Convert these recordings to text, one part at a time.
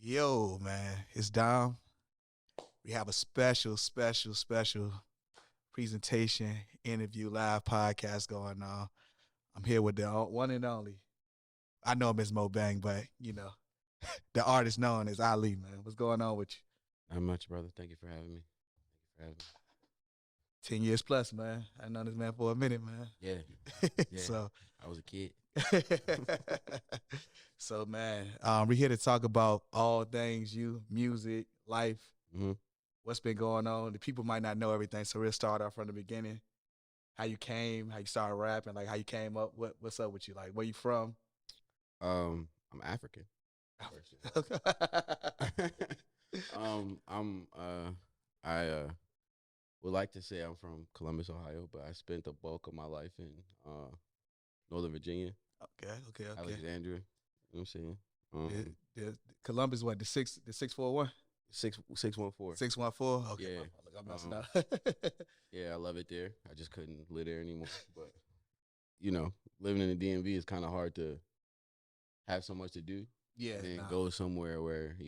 Yo, man, it's Dom. We have a special presentation, interview, live podcast going on. I'm here with the one and only. I know Miss Mo Bang, but the artist known as Alie, man. What's going on with you? Not much, brother. Thank you for having me. Thank you for having 10 years plus, man. I've known this man for a minute, man. me. Yeah. So I was a kid. so man, we're here to talk about all things you, music, life, Mm-hmm. what's been going on. The people might not know everything, so we'll start off from the beginning. How you came, how you started rapping, like how you came up, what's up with you? Like where you from? I'm African. I would like to say I'm from Columbus, Ohio, but I spent the bulk of my life in Northern Virginia, Okay. Alexandria. You know what I'm saying? The Columbus, what, the 641? 614. 614? Okay. Yeah. Look, I'm messing up. Yeah, I love it there. I just couldn't live there anymore. But living in the DMV is kind of hard to have so much to do. Yeah. And then go somewhere where, if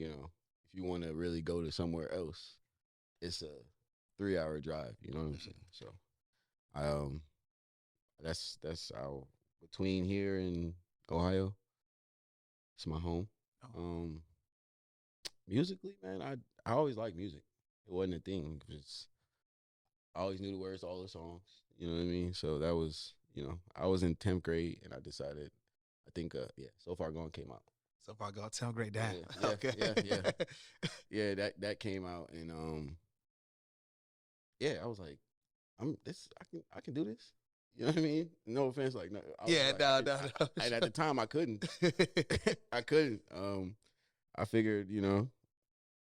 you want to really go to somewhere else, it's a 3-hour drive. You know what I'm saying? So, that's how between here and Ohio, it's my home. Musically, man, I always liked music. It wasn't a thing. I always knew the words to all the songs. You know what I mean? So that was, I was in 10th grade and I decided, I think, So Far Gone came out. So Far Gone, sound great, damn. Yeah, Okay. yeah. Yeah, that came out and I was like, I can do this. You know what I mean? No offense, like no. No. And at the time, I couldn't. I couldn't. I figured,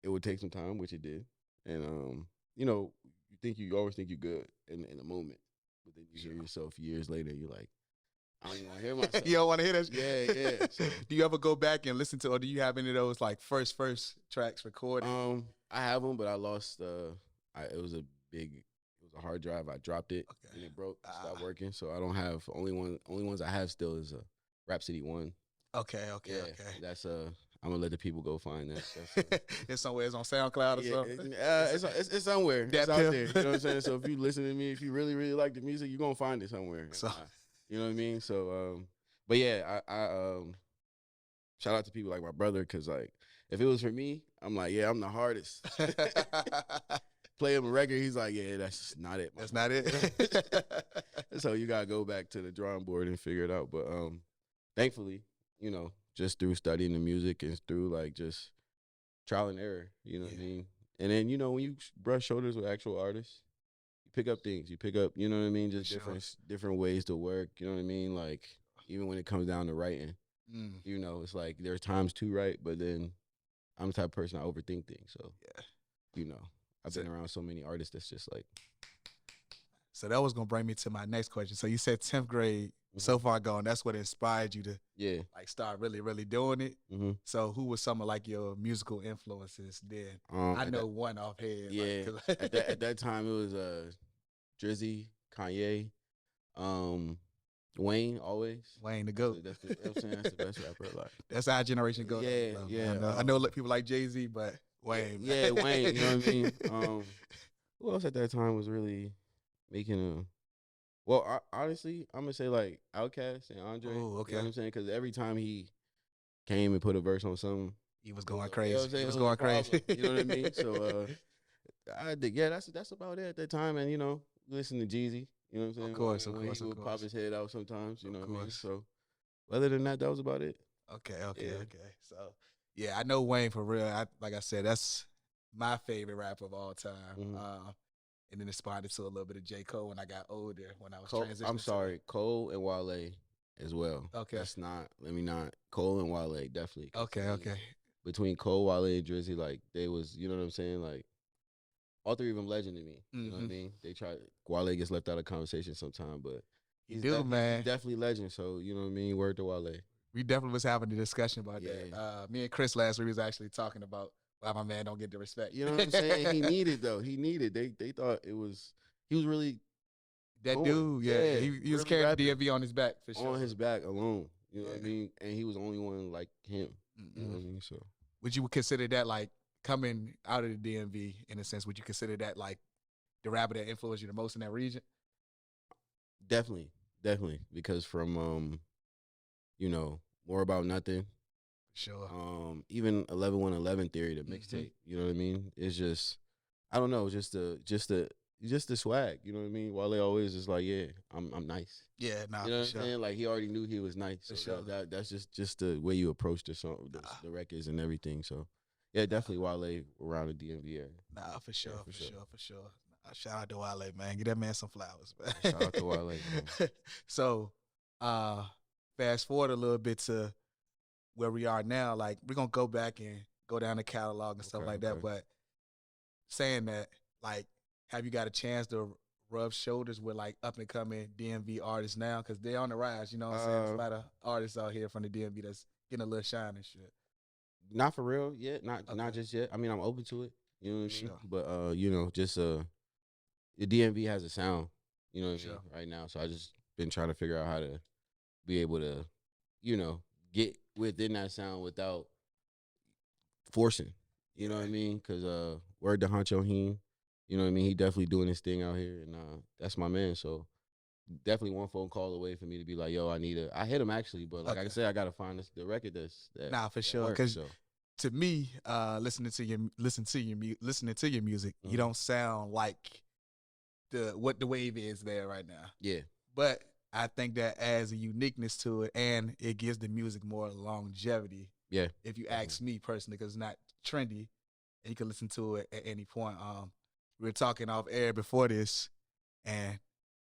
it would take some time, which it did. And you always think you're good in the moment, but then you hear yourself years later. You're like, I don't even want to hear myself. You don't want to hear that? Yeah. So, do you ever go back and listen to, or do you have any of those like first tracks recorded? I have them, but I lost. It was a hard drive. I dropped it and it broke. Stopped working. So I don't have only ones I have still is a Rhapsody 1. Okay. That's I'm gonna let the people go find that. It's somewhere. It's on SoundCloud or something. It's somewhere. That it's out there. You know what I'm saying? So if you listen to me, if you really really like the music, you're gonna find it somewhere. So you know what I mean? So but yeah, I shout out to people like my brother, because like if it was for me, I'm like, yeah, I'm the hardest. Play him a record, he's like, yeah, that's not it. That's not it. So you gotta go back to the drawing board and figure it out. But thankfully, just through studying the music and through like just trial and error, you know what I mean? And then, when you brush shoulders with actual artists, you pick up things. You pick up, you know what I mean? Just different ways to work, you know what I mean? Like even when it comes down to writing, it's like there's times to write, but then I'm the type of person I overthink things. So I've been around so many artists that's just like. So that was gonna bring me to my next question. So you said 10th grade, So Far Gone. That's what inspired you to like start really, really doing it. Mm-hmm. So who was some of like your musical influences then? I know one offhand. Yeah, like, at that time it was Drizzy, Kanye, Wayne always. Wayne the GOAT. That's the best rapper alive. That's our generation GOAT. Yeah. I know people like Jay-Z, but Wayne. Yeah, Wayne. You know what I mean? Who else at that time was really making a? Well, honestly, I'm gonna say like Outkast and Andre. Oh, okay. You know what I'm saying? Because every time he came and put a verse on something, he was going crazy. He was going crazy. You know what I mean? So I think that's about it at that time. And listen to Jeezy. You know what I'm saying? Of course. He would pop his head out sometimes. You know what I mean? So other than that was about it. Okay. So yeah, I know Wayne for real. Like I said, that's my favorite rapper of all time. Mm-hmm. And then inspired to a little bit of J. Cole when I got older, when I was Cole, transitioning. I'm sorry, Cole and Wale as well. Okay. Let me not. Cole and Wale, definitely. Okay. Between Cole, Wale, and Drizzy, like, they was, you know what I'm saying? Like, all three of them legend to me. You know what I mean? They try, Wale gets left out of conversation sometime, but he's he's definitely legend. So, you know what I mean? Word to Wale. We definitely was having a discussion about that. Me and Chris last week was actually talking about why my man don't get the respect. You know what I'm saying? He needed, though. They thought he was really that cool. Dude. Yeah. He was really carrying the DMV on his back for sure. On his back alone. You know what I mean? And he was the only one like him. You know what I mean? So would you consider that like coming out of the DMV in a sense? Would you consider that like the rapper that influenced you the most in that region? Definitely, definitely, because from you know, More About Nothing, Sure. even 11-1-11 Theory, the mixtape. You know what I mean? It's just, I don't know, just the swag. You know what I mean? Wale always is like, yeah, I'm nice. Yeah, nah, You know for what I'm sure. saying? Like he already knew he was nice. So For sure. that's just the way you approach the song, the records and everything. So yeah, definitely Wale around the DMV area. Nah, for sure, Yeah, for sure, for sure. Nah, shout out to Wale, man. Give that man some flowers, man. Shout out to Wale, man. So, uh, fast forward a little bit to where we are now. Like, we're gonna go back and go down the catalog and stuff Okay, like that. okay. But saying that, like, have you got a chance to rub shoulders with like up and coming DMV artists now? Because they're on the rise. You know what I'm saying? There's a lot of artists out here from the DMV that's getting a little shine and shit. Not for real yet. Not Okay. just yet. I mean, I'm open to it. You know what I mean? Sure. But you know, just the DMV has a sound. You know what I Sure. mean? Right now, so I just been trying to figure out how to be able to, you know, get within that sound without forcing. You know what I mean? Because word to Honcho Heen, you know what I mean? He definitely doing his thing out here, and that's my man. So definitely one phone call away for me to be like, yo, I hit him actually, but like I said, I gotta find the record that Nah, for that sure. works, Because so. to me, listening to your music, you don't sound like what the wave is there right now. Yeah. But I think that adds a uniqueness to it, and it gives the music more longevity. Yeah. If you ask me personally, because it's not trendy, and you can listen to it at any point. We were talking off air before this, and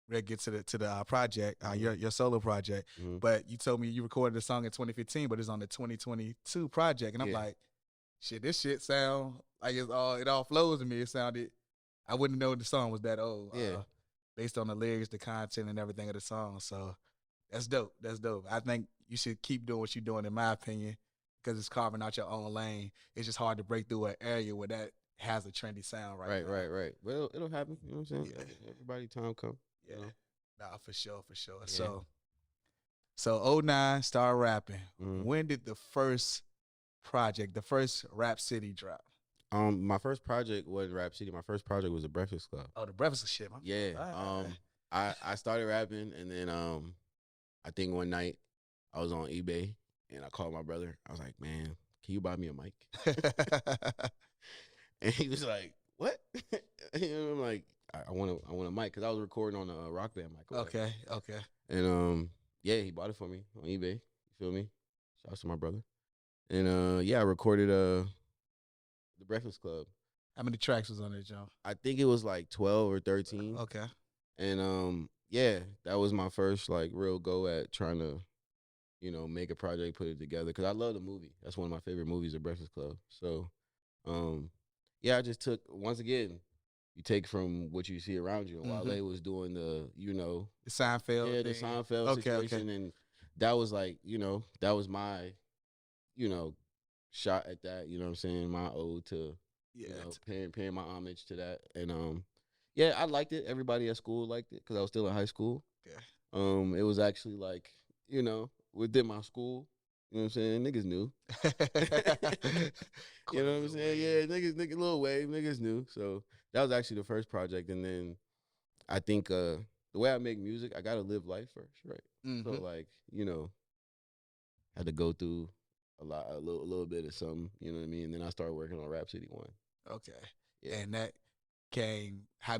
we'll get to the project, your solo project. But you told me you recorded a song in 2015, but it's on the 2022 project, and I'm like, shit, this shit sound like it all flows to me. It sounded, I wouldn't know the song was that old. Yeah. Based on the lyrics, the content, and everything of the song. So that's dope. That's dope. I think you should keep doing what you're doing, in my opinion, because it's carving out your own lane. It's just hard to break through an area where that has a trendy sound right now. Right. Well, it'll happen. You know what I'm saying? Yeah. Everybody time come. Yeah. You know? Nah, for sure, for sure. Yeah. So 09, start rapping. Mhm. When did the first project, the first Rap City drop? My first project wasn't Rap City. My first project was the Breakfast Club. Oh, the Breakfast shit. Yeah. I started rapping, and then I think one night I was on eBay and I called my brother. I was like, man, can you buy me a mic? And he was like, what? And I'm like, I want a mic, because I was recording on a Rock Band mic. Okay. And yeah, he bought it for me on eBay. You feel me? Shout out to my brother. And yeah, I recorded the Breakfast Club. How many tracks was on that, John? I think it was like 12 or 13. Okay. And yeah, that was my first like real go at trying to, you know, make a project, put it together, because I love the movie. That's one of my favorite movies, The Breakfast Club. So yeah, I just took, once again, you take from what you see around you. And Wale was doing the, you know, the Seinfeld. Yeah, the thing. Seinfeld situation. And that was like, you know, that was my, you know, shot at that, you know what I'm saying? My ode to, you know, paying my homage to that. And yeah, I liked it. Everybody at school liked it, because I was still in high school. Okay. It was actually like, you know, within my school. You know what I'm saying? Niggas knew. You know what I'm saying? Yeah, niggas, Lil Wave, niggas knew. So that was actually the first project. And then I think the way I make music, I gotta live life first, right? So like, you know, had to go through a little bit of something, you know what I mean? And then I started working on Rap City 1. Okay. Yeah. And that came how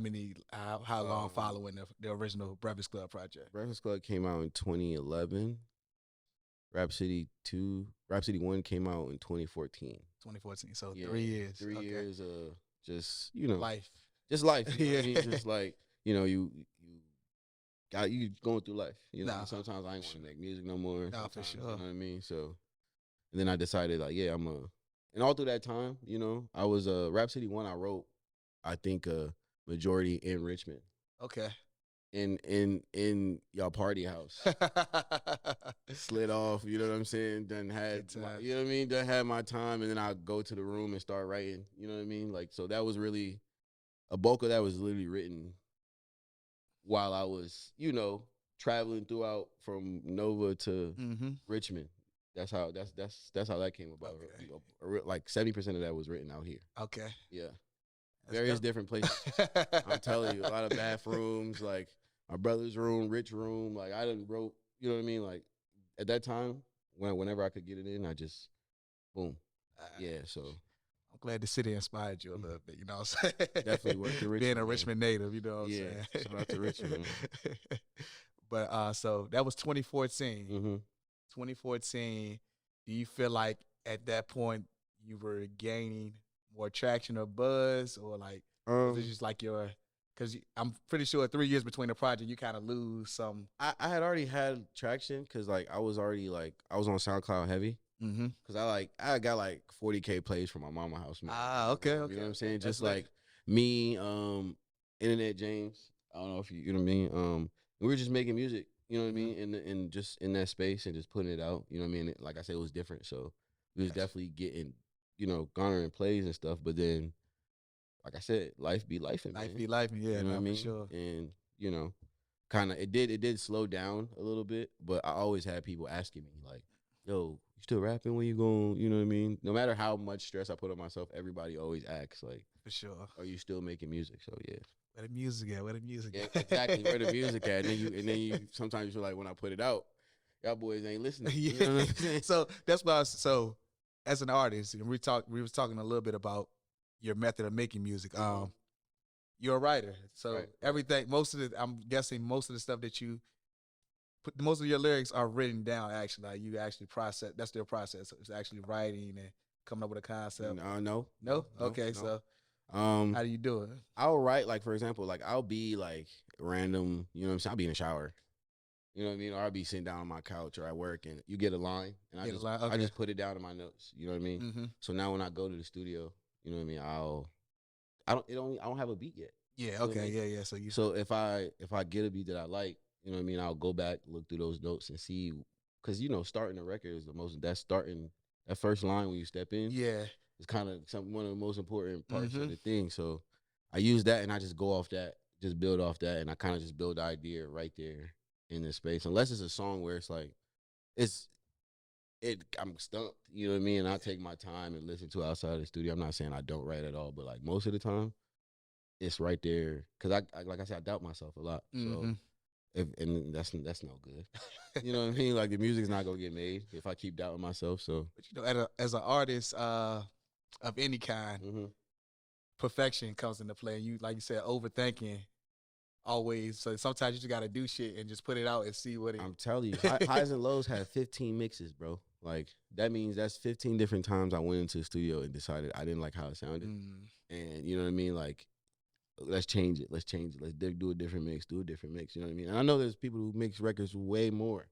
long following the original Breakfast Club project? Breakfast Club came out in 2011. Rap City 1 came out in 2014. 2014. So Yeah, 3 years. 3 years of just, you know, life. Just life. You know what I mean? Just like, you know, you going through life. You know, sometimes I ain't want to make music no more. Nah, for sure. You know what I mean? So, and then I decided like, yeah, and all through that time, you know, I was Rap City 1. I wrote, I think, majority in Richmond. Okay. In y'all party house. Slid off, you know what I'm saying? Done had you know what I mean? Done had my time, and then I go to the room and start writing. You know what I mean? Like, so that was really, a bulk of that was literally written while I was, you know, traveling throughout from Nova to Richmond. That's how that came about. Okay. Like 70% of that was written out here. Okay. Yeah, That's various dope. different places. I'm telling you, a lot of bathrooms, like my brother's room, rich room. Like I didn't wrote, you know what I mean? Like at that time, whenever I could get it in, I just boom. Yeah, so I'm glad the city inspired you a little bit, you know what I'm saying? definitely worth the Being Richmond, a man. Richmond native, you know what I'm Yeah, saying? shout out to Richmond. But so that was 2014. Mm-hmm. 2014, do you feel like at that point you were gaining more traction or buzz, or like was it just like your? Because I'm pretty sure 3 years between the project, you kind of lose some. I had already had traction because like I was already like I was on SoundCloud heavy Mm-hmm. because I got like 40K plays from my mama house, man. Okay, You know what I'm saying? That's Just like me, Internet James. I don't know if you know what I mean. We were just making music, you know what I mean, in just in that space and just putting it out. You know what I mean? Like I said, it was different, so we was definitely getting, garnering plays and stuff. But then, like I said, life be life, man. life be life, yeah, You know what I for mean? sure. And kind of it did slow down a little bit, but I always had people asking me like, "Yo, you still rapping? When you going?" You know what I mean? No matter how much stress I put on myself, everybody always asks like, For sure. "Are you still making music?" So yeah. Where the music at? Where the music Yeah, at? exactly. Where the music at? And then you sometimes you feel like when I put it out, y'all boys ain't listening. Yeah. You know what I'm saying? So that's why. So as an artist, and we was talking a little bit about your method of making music. You're a writer, so Right. everything. I'm guessing most of the stuff that you put, most of your lyrics are written down. Actually, like you actually process. That's their process. It's actually writing and coming up with a concept. No. Okay, so Um, how do you do it? I'll write like for example, like I'll be like random. You know what I'm saying? I'll be in the shower. You know what I mean? Or I'll be sitting down on my couch or at work, and you get a line, and Get a line, I okay. just put it down in my notes. You know what I mean? Mm-hmm. So now when I go to the studio, you know what I mean? I don't have a beat yet. Yeah. You know what I Okay. mean? Yeah. So you. So if I get a beat that I like, you know what I mean, I'll go back, look through those notes and see, because starting a record is that first line when you step in. Yeah. It's kind of one of the most important parts Mm-hmm. of the thing. So I use that and I just go off that, just build off that, and I kind of just build the idea right there in the space. Unless it's a song where it's like I'm stumped, you know what I mean? And I take my time and listen to it outside of the studio. I'm not saying I don't write at all, but like most of the time, it's right there because I like I said, I doubt myself a lot. Mm-hmm. So and that's no good. You know what I mean? Like the music's not gonna get made if I keep doubting myself. So, But as an artist of any kind, perfection comes into play. You, like you said, overthinking always. So sometimes you just got to do shit and just put it out and see what it. I'm telling you, highs and lows have 15 mixes, bro. Like that means that's 15 different times I went into the studio and decided I didn't like how it sounded, and you know what I mean, like. Let's change it. Let's do a different mix. Do a different mix. You know what I mean? And I know there's people who mix records way more,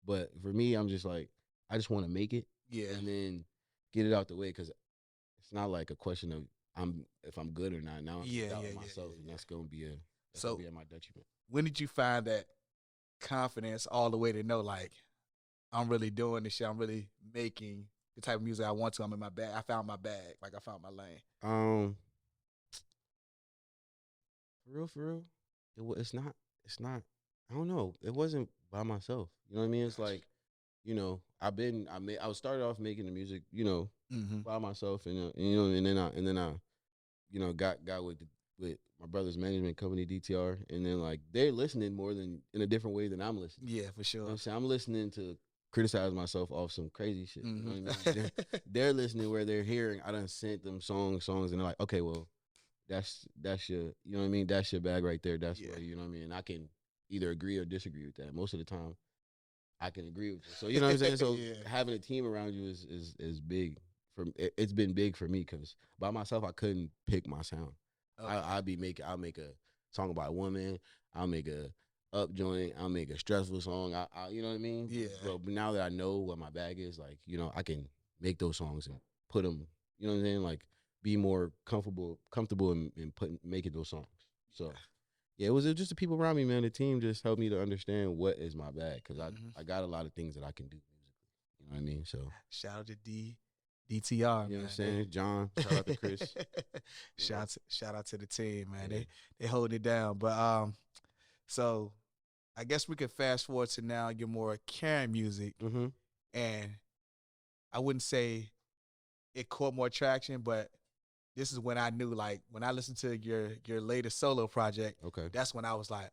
but for me, I'm just like, I just want to make it, Yeah. and then get it out the way because it's not like a question of if I'm good or not. Now I'm doubting myself, and that's gonna be at my detriment. When did you find that confidence all the way to know like I'm really doing this shit? I'm really making the type of music I want to. I'm in my bag. I found my bag. Like I found my lane. For real, it's not. It's not. I don't know. It wasn't by myself. You know what I mean? It's like, I was started off making the music, by myself, and then I, got with my brother's management company DTR, and then like they're listening more than in a different way than I'm listening. Yeah, for sure. You know what I'm saying? I'm listening to criticize myself off some crazy shit. You know what I mean? They're listening where they're hearing I done sent them songs, and they're like, okay, well. That's your, you know what I mean? That's your bag right there. That's where, you know what I mean? And I can either agree or disagree with that. Most of the time, I can agree with you. So you know what I'm saying? So having a team around you is big. It's been big for me because by myself I couldn't pick my sound. Okay. I'll make a song about a woman. I'll make a up joint. I'll make a stressful song. I you know what I mean? Yeah. But now that I know what my bag is, like I can make those songs and put them. You know what I'm saying? Like. Be more comfortable in making those songs. So, yeah, it was just the people around me, man. The team just helped me to understand what is my bag because I got a lot of things that I can do musically. You know what I mean? So shout out to DTR. You know what I'm saying? John. Shout out to Chris. shout out to the team, man. They hold it down. But so I guess we could fast forward to now your more caring music, and I wouldn't say it caught more traction, but this is when I knew, like, when I listened to your latest solo project, Okay. that's when I was like,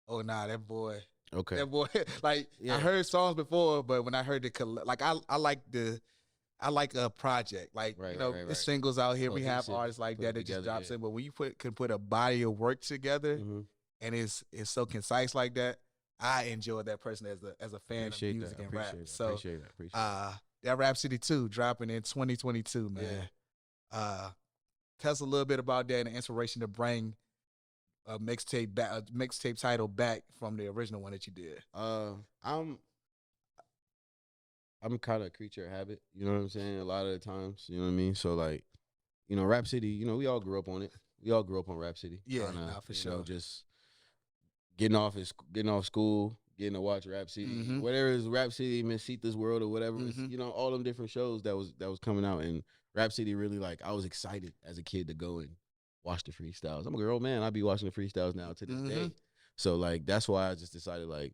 oh nah, that boy, Okay. that boy. Like I Yeah. heard songs before, but when I heard like I like a project, like Right, you know, right, right, it's right. singles out here. We have Cohesive, artists like put it that that just together, drops yeah. in, but when you can put a body of work together Mm-hmm. and it's so concise like that, I enjoy that person as a fan of Appreciate music that. and rap. Appreciate that. So Appreciate that. Appreciate that. that Rhapsody 2 dropping in 2022, man. Yeah. Tell us a little bit about that and the inspiration to bring a mixtape title back from the original one that you did. I'm kind of a creature of habit. You know what I'm saying? A lot of the times, you know what I mean. So like, Rhapsody. We all grew up on it. We all grew up on Rhapsody. Yeah, Kinda, nah, for sure. just getting off school, getting to watch Rhapsody, Mhm. whatever is Rhapsody, Miss Sita's World, or whatever. It's, Mhm. all them different shows that was coming out, and Rhapsody really, like, I was excited as a kid to go and watch the freestyles. I'm a grown man. I be watching the freestyles now to this day. So like that's why I just decided, like,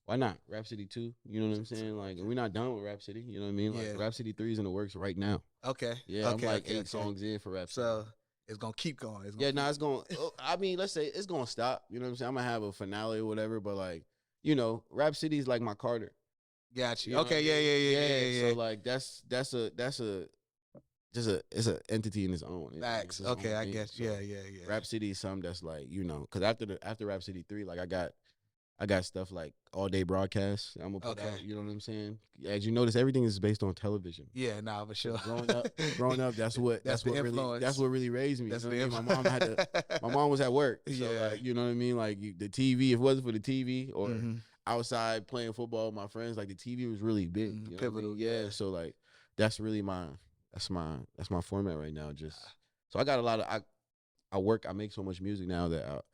why not Rhapsody 2? You know what I'm saying? Like, we're not done with Rhapsody. You know what I mean? Like, Yeah. Rhapsody 3 is in the works right now. Okay. Yeah, Okay, I'm like okay, 8 songs in for Rhapsody. So it's gonna keep going. It's gonna Yeah, keep nah, it's going. I mean, let's say it's going to stop. You know what I'm saying? I'm gonna have a finale or whatever. But like, Rhapsody's like my Carter. Got you. You know Okay, what I mean? yeah. So like, that's it's a entity in its own. Facts. It's its Okay, own I thing. guess. So Yeah. Rhapsody is something that's like, because after Rhapsody 3, like I got stuff like All Day Broadcast. I'm gonna put Okay. out. You know what I'm saying? As you notice, everything is based on television. Yeah, nah, for sure. Growing up, that's what the really influence. really raised me. That's You know the what I mean? My mom was at work, so Yeah. like, you know what I mean. Like, the TV, if it wasn't for the TV or Mhm. outside playing football with my friends, like, the TV was really big. You know what I Pivotal. mean? Yeah. So like, that's really that's my format right now. Just so I got a lot of I make so much music now that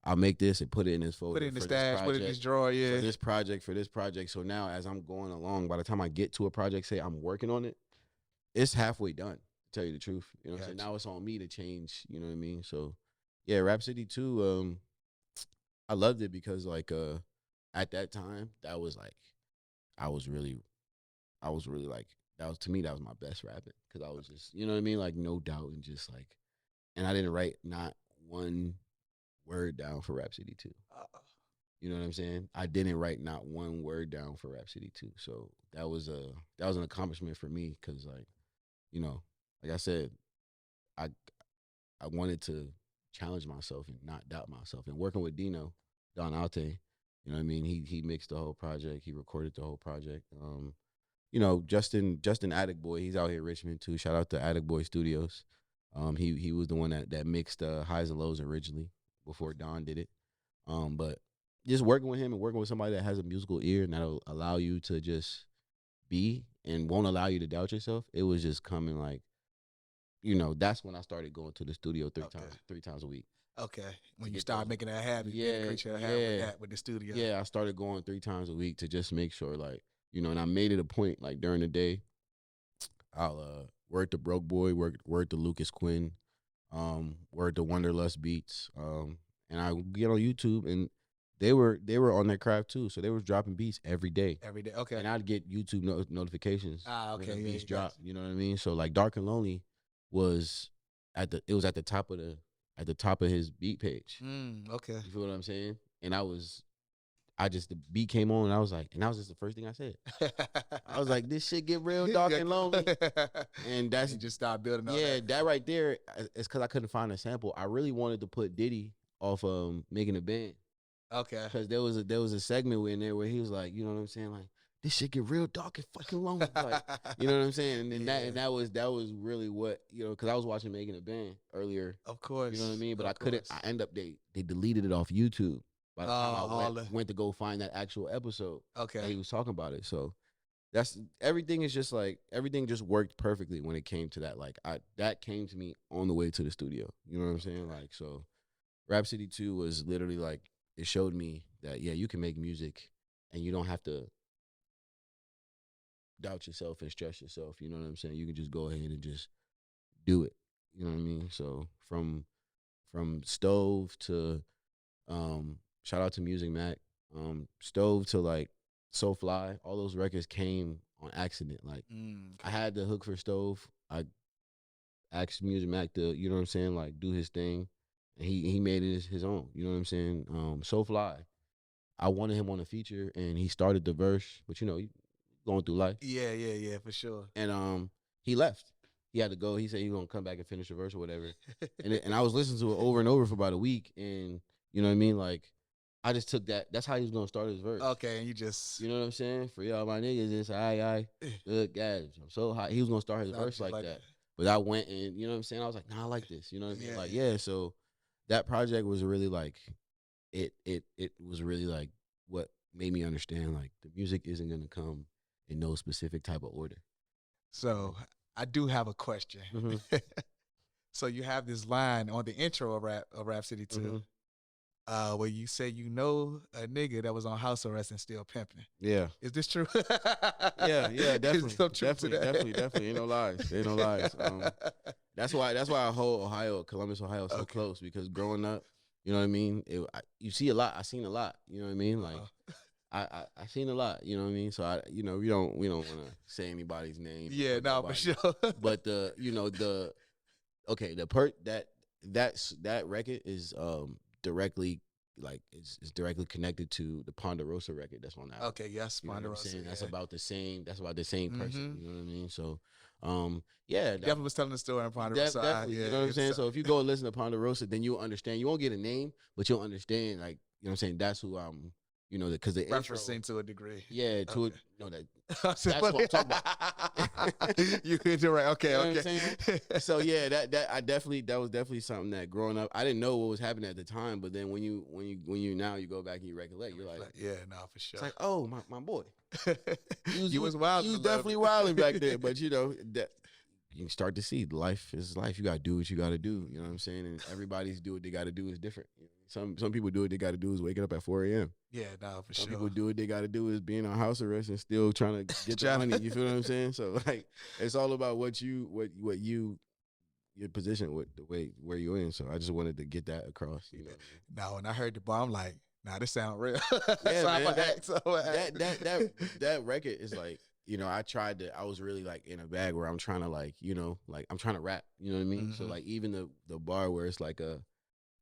I'll make this and put it in this folder. Put it in the for stash. Put it in this drawer. Yeah. For this project. So now, as I'm going along, by the time I get to a project, say I'm working on it, it's halfway done. To tell you the truth, you know what I'm saying? Now it's on me to change. You know what I mean? So yeah, Rhapsody 2. I loved it because, like, at that time, that was like, I was really like, that was, to me, that was my best rapping, because I was just, you know what I mean, like, no doubt, and just like, and I didn't write not one word down for Rhapsody 2. You know what I'm saying? I didn't write not one word down for Rhapsody 2. So that was an accomplishment for me, because, like, like I said, I I wanted to challenge myself and not doubt myself. And working with Don Altae, you know what I mean? He mixed the whole project. He recorded the whole project. Justin Attic Boy, he's out here in Richmond too. Shout out to Attic Boy Studios. He was the one that mixed Highs and Lows originally before Don did it. But just working with him and working with somebody that has a musical ear and that'll allow you to just be and won't allow you to doubt yourself, it was just coming, like, that's when I started going to the studio three times a week. Okay. When you start making that habit, with the studio. Yeah, I started going 3 times a week to just make sure, like, and I made it a point, like, during the day, I'll word to Broke Boy, word to Lucas Quinn, word to Wonderlust Beats, and I get on YouTube, and they were on their craft too, so they was dropping beats every day. Okay. And I'd get YouTube notifications. Okay. When the beats drop. You know what I mean? So like, Dark and Lonely was at the top of his beat page. Okay. You feel what I'm saying? And the beat came on, and I was like, and that was just the first thing I said. I was like, this shit get real dark and lonely. And that's, you just start building up. Yeah, that right there is because I couldn't find a sample. I really wanted to put Diddy off Making a Band. Okay. Because there was a segment in there where he was like, you know what I'm saying, like, this shit get real dark and fucking lonely. Like, you know what I'm saying? And that was really what, because I was watching Making a Band earlier. Of course. You know what I mean? But I couldn't. I end up they deleted it off YouTube by the time I went to go find that actual episode. Okay. That he was talking about it. So everything just worked perfectly when it came to that. Like, that came to me on the way to the studio. You know what I'm saying? Like, so Rhapsody 2 was literally like, it showed me that, yeah, you can make music and you don't have to doubt yourself and stress yourself. You know what I'm saying? You can just go ahead and just do it. You know what I mean? So from Stove to shout out to Music Mac, Stove to like So Fly, all those records came on accident. Like I Okay. had the hook for Stove. I asked Music Mac to, you know what I'm saying, like do his thing, and he made it his own. You know what I'm saying? So Fly. I wanted him on a feature, and he started the verse, but you know, he going through life, Yeah, yeah, yeah, for sure. and he left. He had to go. He said he was gonna come back and finish the verse or whatever. And I was listening to it over and over for about a week, and you know what I mean. Like I just took that. That's how he was gonna start his verse. Okay, and you just You know what I'm saying? For y'all, my niggas, it's I good guys. I'm so hot. He was gonna start his sound verse just like like that, but I went and you know what I'm saying. I was like, nah, I like this. You know what I mean? Yeah, Like yeah. yeah. So that project was really like it was really like what made me understand like the music isn't gonna come in no specific type of order. So I do have a question. Mm-hmm. So you have this line on the intro of Rap City 2, Mm-hmm. where you say you know a nigga that was on house arrest and still pimping. Yeah. Is this true? Yeah, Is definitely, some truth to definitely, that? definitely. Ain't no lies. Ain't no lies. That's why I hold Ohio, Columbus, Ohio, so Okay. close because growing up, you know what I mean. You see a lot. I seen a lot. You know what I mean. Like I seen a lot. You know what I mean. So you know, we don't want to say anybody's name. Yeah, no, for sure. But the you know the okay the that record is directly like is directly connected to the Ponderosa record that's on that. Okay, yes, You know what I'm Ponderosa. saying? That's Yeah. about the same. That's about the same person. Mm-hmm. You know what I mean? So, yeah, Definitely was telling the story on Ponderosa. definitely. Yeah, You know what I'm saying? it's So if you go and listen to Ponderosa, then you'll understand. You won't get a name, but you'll understand. Like you know what I'm saying? That's who I'm. You know, because the intro. referencing to a degree. Yeah, to it. Okay. No, that. That's what I'm talking about. You you're right. Okay, You know what I'm okay. saying? So yeah, that was definitely something that growing up I didn't know what was happening at the time, but then when you now you go back and you recollect, you're like, yeah, no, for it's sure. like, oh my boy, You was wild. you was definitely wilding back there, but you know that you start to see life is life. You gotta do what you gotta do. You know what I'm saying? And everybody's do what they gotta do is different. You know? Some people do what they gotta do is waking up at 4 a.m. Yeah, no, for Some sure. people do what they got to do is being on house arrest and still trying to get the money. You feel what I'm saying? So like, it's all about what you your position with the way where you're in. So I just wanted to get that across. You know, Now, when I heard the bar, I'm like, nah, this sound real. yeah, so man. that That record is like, you know, I was really like in a bag where I'm trying to like, you know, like I'm trying to rap. You know what I mean? So Mhm. like even the bar where it's like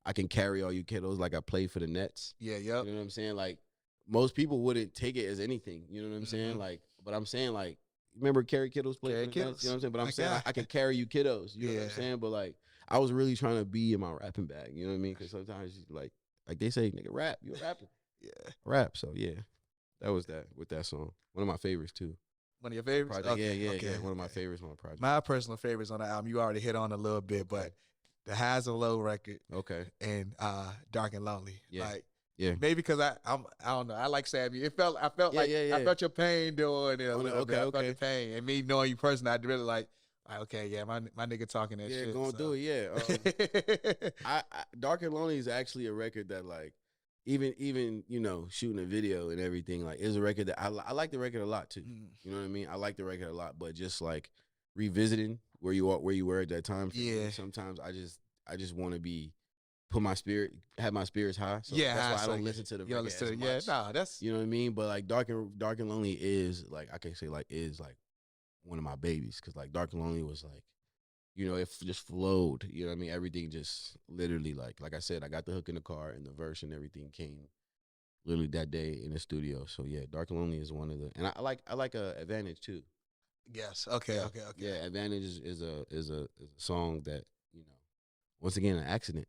I can carry all you kiddos like I play for the Nets. Yeah, yep. You know what I'm saying? Like most people wouldn't take it as anything. You know what I'm saying? Mhm. Like, but I'm saying like, remember carry kiddos play Carry for the Nets? You know what I'm saying? But I'm My saying guy. I can carry you kiddos. You know what I'm Yeah. saying? But like, I was really trying to be in my rapping bag. You know what I mean? Because sometimes like they say, nigga, rap. You a rapper. Yeah. Rap. So yeah, that was that with that song. One of my favorites too. One of your favorites? Project. Okay, Yeah. okay. One of my favorites on the project. My personal favorites on the album, you already hit on a little bit, but the Highs and Low record Okay. and Dark and Lonely. Yeah. Like, Yeah. maybe because I don't know. I like Savvy. I felt like yeah. I felt your pain doing it a Oh, little bit. I felt okay. your pain, and me knowing you personally, I really like okay, yeah, my nigga talking that Yeah, shit. gonna do it. Yeah. I Dark and Lonely is actually a record that like even you know shooting a video and everything like is a record that I like the record a lot too. Mm. You know what I mean? I like the record a lot, but just like revisiting where you were at that time. For me, Yeah. sometimes I just want to be have my spirits high. So Yeah, that's why I so don't listen to the you record listen as to much. no, that's You know what I mean? But like Dark and Lonely is like I can say like is like one of my babies because like Dark and Lonely was like. You know, it just flowed. You know what I mean? Everything just literally like I said, I got the hook in the car and the verse and everything came literally that day in the studio. So yeah, Dark and Lonely is one of the and I like Advantage too. yes. Okay, Yeah. okay. Yeah, Advantage is a song that, you know, once again an accident.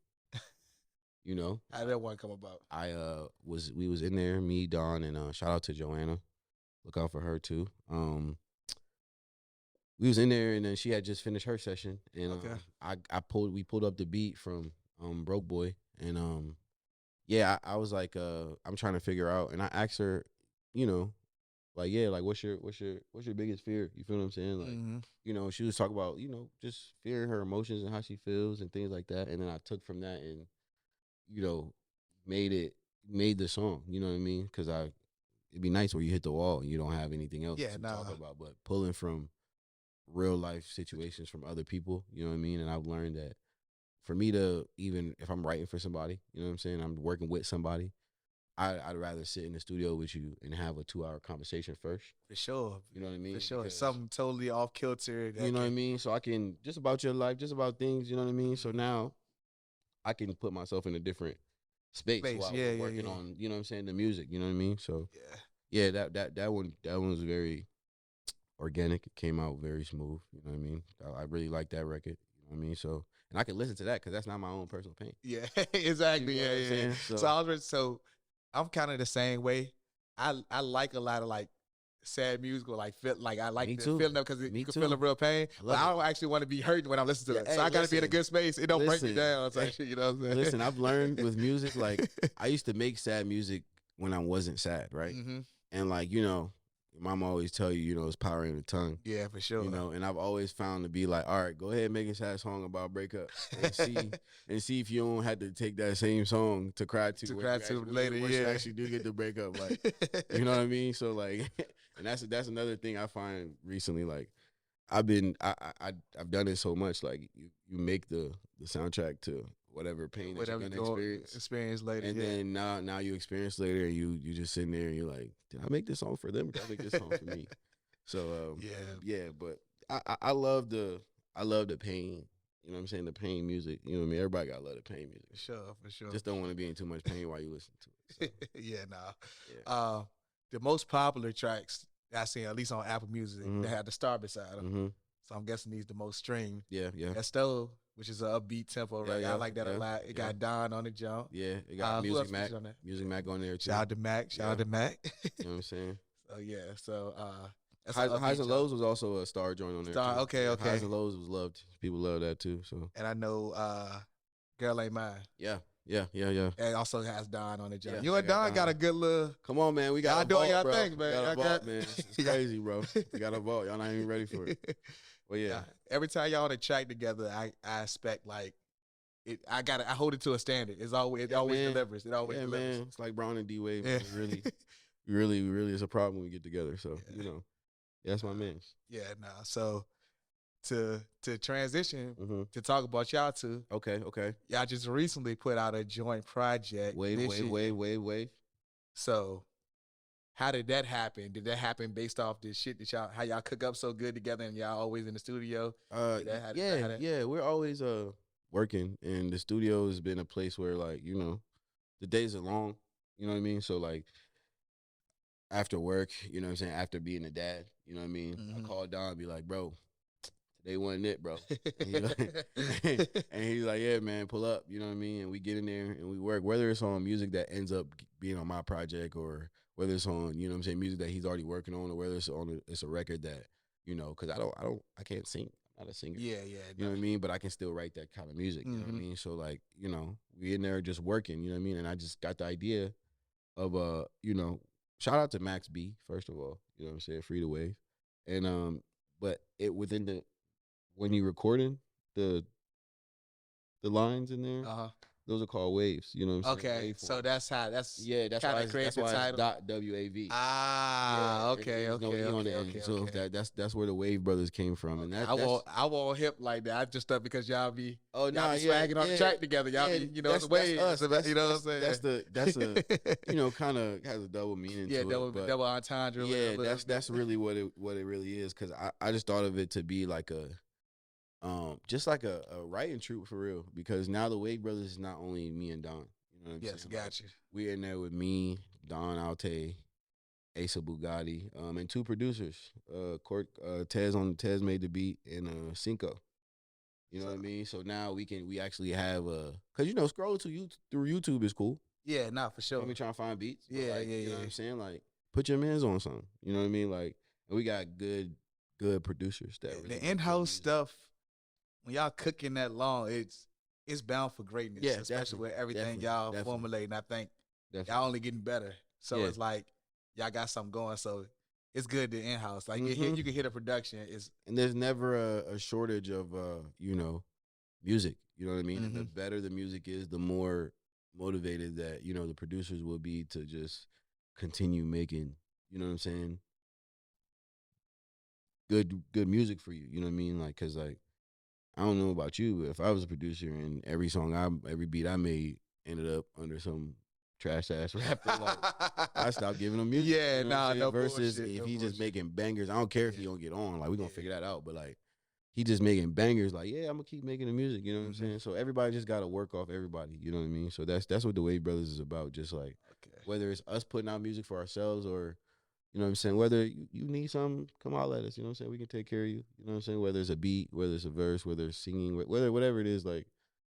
You know. How did that one come about? We was in there, me, Don, and shout out to Joanna. Look out for her too. We was in there and then she had just finished her session and we pulled up the beat from Broke Boy and yeah I was like I'm trying to figure out and I asked her, you know, like yeah, like what's your biggest fear? You feel what I'm saying? Like you know, she was talking about, you know, just fearing her emotions and how she feels and things like that. And then I took from that and, you know, made the song, you know what I mean? Because it'd be nice where you hit the wall and you don't have anything else to talk about, but pulling from real life situations from other people, you know what I mean? And I've learned that for me to even if I'm writing for somebody, you know what I'm saying, I'm working with somebody, I'd rather sit in the studio with you and have a 2 hour conversation first. For sure. You know what I mean? For sure. Because, Something totally off kilter. you know what I mean? So I can just about your life, just about things. You know what I mean? So now I can put myself in a different space while Yeah, we're working on, you know what I'm saying, the music. You know what I mean? So Yeah. yeah, that one was very organic. It came out very smooth. You know what I mean? I really like that record. You know what I mean? So, and I can listen to that because that's not my own personal pain. Yeah, exactly. You know what I'm Yeah. saying? So I'm kind of the same way. I like a lot of like sad music or like feel like I like Me the too. feeling of because you Me can too. feel the real pain. But love I it. don't actually want to be hurting when I'm listening to Yeah, it. So hey, I got to be in a listen. good space. It don't break me Listen. down. Type Hey, shit, you know what I'm saying? Listen, I've learned with music, like I used to make sad music when I wasn't sad, right? Mm-hmm. And like, you know, your mama always tell you, you know, it's power in the tongue. Yeah, for sure. You know, and I've always found to be like, all right, go ahead and make a sad song about breakup and see if you don't have to take that same song to cry to, To when cry you to actually- later, once you yeah. actually do get the breakup, like, you know what I mean? So like, and that's another thing I find recently. Like, I've done it so much. Like, you make the soundtrack to whatever pain that Whatever you're you gonna go experience. later. And Yeah. then now you experience later, and you just sitting there and you're like, did I make this song for them? Or did I make this song for me? So yeah, but I love the pain. You know what I'm saying? The pain music. You know what I mean? Everybody got to love the pain music. For sure. Just don't want to be in too much pain while you listen to it. So, Yeah, nah. yeah. The most popular tracks I seen, at least on Apple Music, Mhm. they had the star beside them. Mm-hmm. So I'm guessing these the most streamed. Yeah. Estelle, which is an upbeat tempo record. I like that a lot. It got Don on the jump. Yeah, it got who else Music Mac. was on there? Music Mac on there too. Shout out to Mac. Shout out to Mac. You know what I'm saying? So yeah. So that's Highs an upbeat and jump. Lows was also a star joint on there. Star, too. okay, Yeah, okay. Highs and Lows was loved. People love that too. So And I know Girl Ain't Mine. yeah. It also has Don on the jump. Yeah, You and I got Don got Don. a good little. Come on, man. We got Y'all a doing vault, y'all bro. thing, man. We got Y'all a vault, man. It's crazy, bro. We got a vault. Y'all not even ready for it. Well, yeah. Every time y'all on a track together, I expect like it. I hold it to a standard. It always man. delivers. It always Yeah, delivers. man. It's like Brown and D Wave. Yeah. Really is a problem when we get together. So you know, yeah, that's my man. Yeah, nah. So to transition Mm-hmm. to talk about y'all two, Okay. y'all just recently put out a joint project. this year. Wave. So how did that happen? Did that happen based off this shit that how y'all cook up so good together and y'all always in the studio? Yeah. We're always working, and the studio has been a place where, like, you know, the days are long. You know what I mean? So like, after work, you know what I'm saying, after being a dad, you know what I mean, Mhm. I call Don and be like, bro, today wasn't it, bro. And he's like, yeah, man, pull up, you know what I mean? And we get in there and we work, whether it's on music that ends up being on my project, or whether it's on, you know what I'm saying, music that he's already working on, or whether it's it's a record that, you know, because I can't sing. I'm not a singer. Yeah. You know what I mean? But I can still write that kind of music. You know what I Mhm. mean? So like, you know, we in there just working, you know what I mean? And I just got the idea of you know, shout out to Max B, first of all. You know what I'm saying? Free to Wave. And but it within the when you recording the lines in there, Uh-huh. those are called waves. You know what I'm saying? Okay. Waveforms. So that's that's kinda why creates that's the why title. it's dot WAV. Ah, okay. There's no E on the end. So that's where the Wave Brothers came from. And I won't hip like that. I just thought because y'all be oh no, y'all be swagging on the track together. Y'all be, you know, it's way. That's us. You know what I'm saying? That's a you know, kind of has a double meaning yeah, to it. But double entendre. yeah, that's really what it really is. Because I just thought of it to be like a just like a writing troupe for real. Because now the Wave Brothers is not only me and Don. You know what I'm Yes, saying? got you. We in there with me, Don Altae, Asa Bugatti, and two producers. Tez made the beat, and Cinco. You know what I mean? So now we actually have cause you know, scroll through YouTube is cool. Yeah, nah, for sure. Let me try to find beats. But Yeah, like, yeah, You know yeah. what I'm saying? Like, put your mans on something. You know what I mean? Like, and we got good producers that really The make good in-house music. stuff, when y'all cooking that long, it's bound for greatness. Yeah, especially definitely, with everything definitely, y'all definitely. formulating. I think Definitely. y'all only getting better. So Yeah. it's like y'all got something going. So it's good to in-house. Like Mhm. you can hear the production. And there's never a shortage of you know, music. You know what I mean? And the Mhm. better the music is, the more motivated that, you know, the producers will be to just continue making, you know what I'm saying, good music for you. You know what I mean? Like, cause like, I don't know about you, but if I was a producer and every beat I made ended up under some trash ass rapper. Like I stopped giving him music. Yeah, you know what I'm nah, saying? no Versus bullshit, if no he just bullshit. making bangers, I don't care if he Yeah. don't get on. Like we gonna Yeah. figure that out. But like he just making bangers. Like yeah, I'm gonna keep making the music. You know what I'm Mhm. saying? So everybody just gotta work off everybody. You know what I mean? So that's what the WavBros is about. Just like Okay. whether it's us putting out music for ourselves or you know what I'm saying? Whether you need something, come out at us. You know what I'm saying? We can take care of you. You know what I'm saying? Whether it's a beat, whether it's a verse, whether it's singing, whether whatever it is, like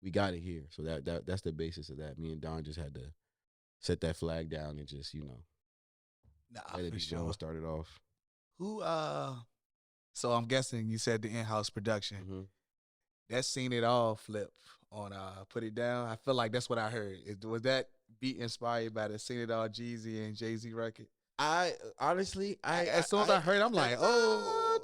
we got it here. So that's the basis of that. Me and Don just had to set that flag down and just Nah, let it for be known. sure. Started off. Who so I'm guessing you said the in-house production. Mm-hmm. That Seen It All flip on Put It Down. I feel like that's what I heard. Was that beat inspired by the Seen It All Jeezy and Jay-Z record? I honestly, As soon as I heard it, I'm like, oh.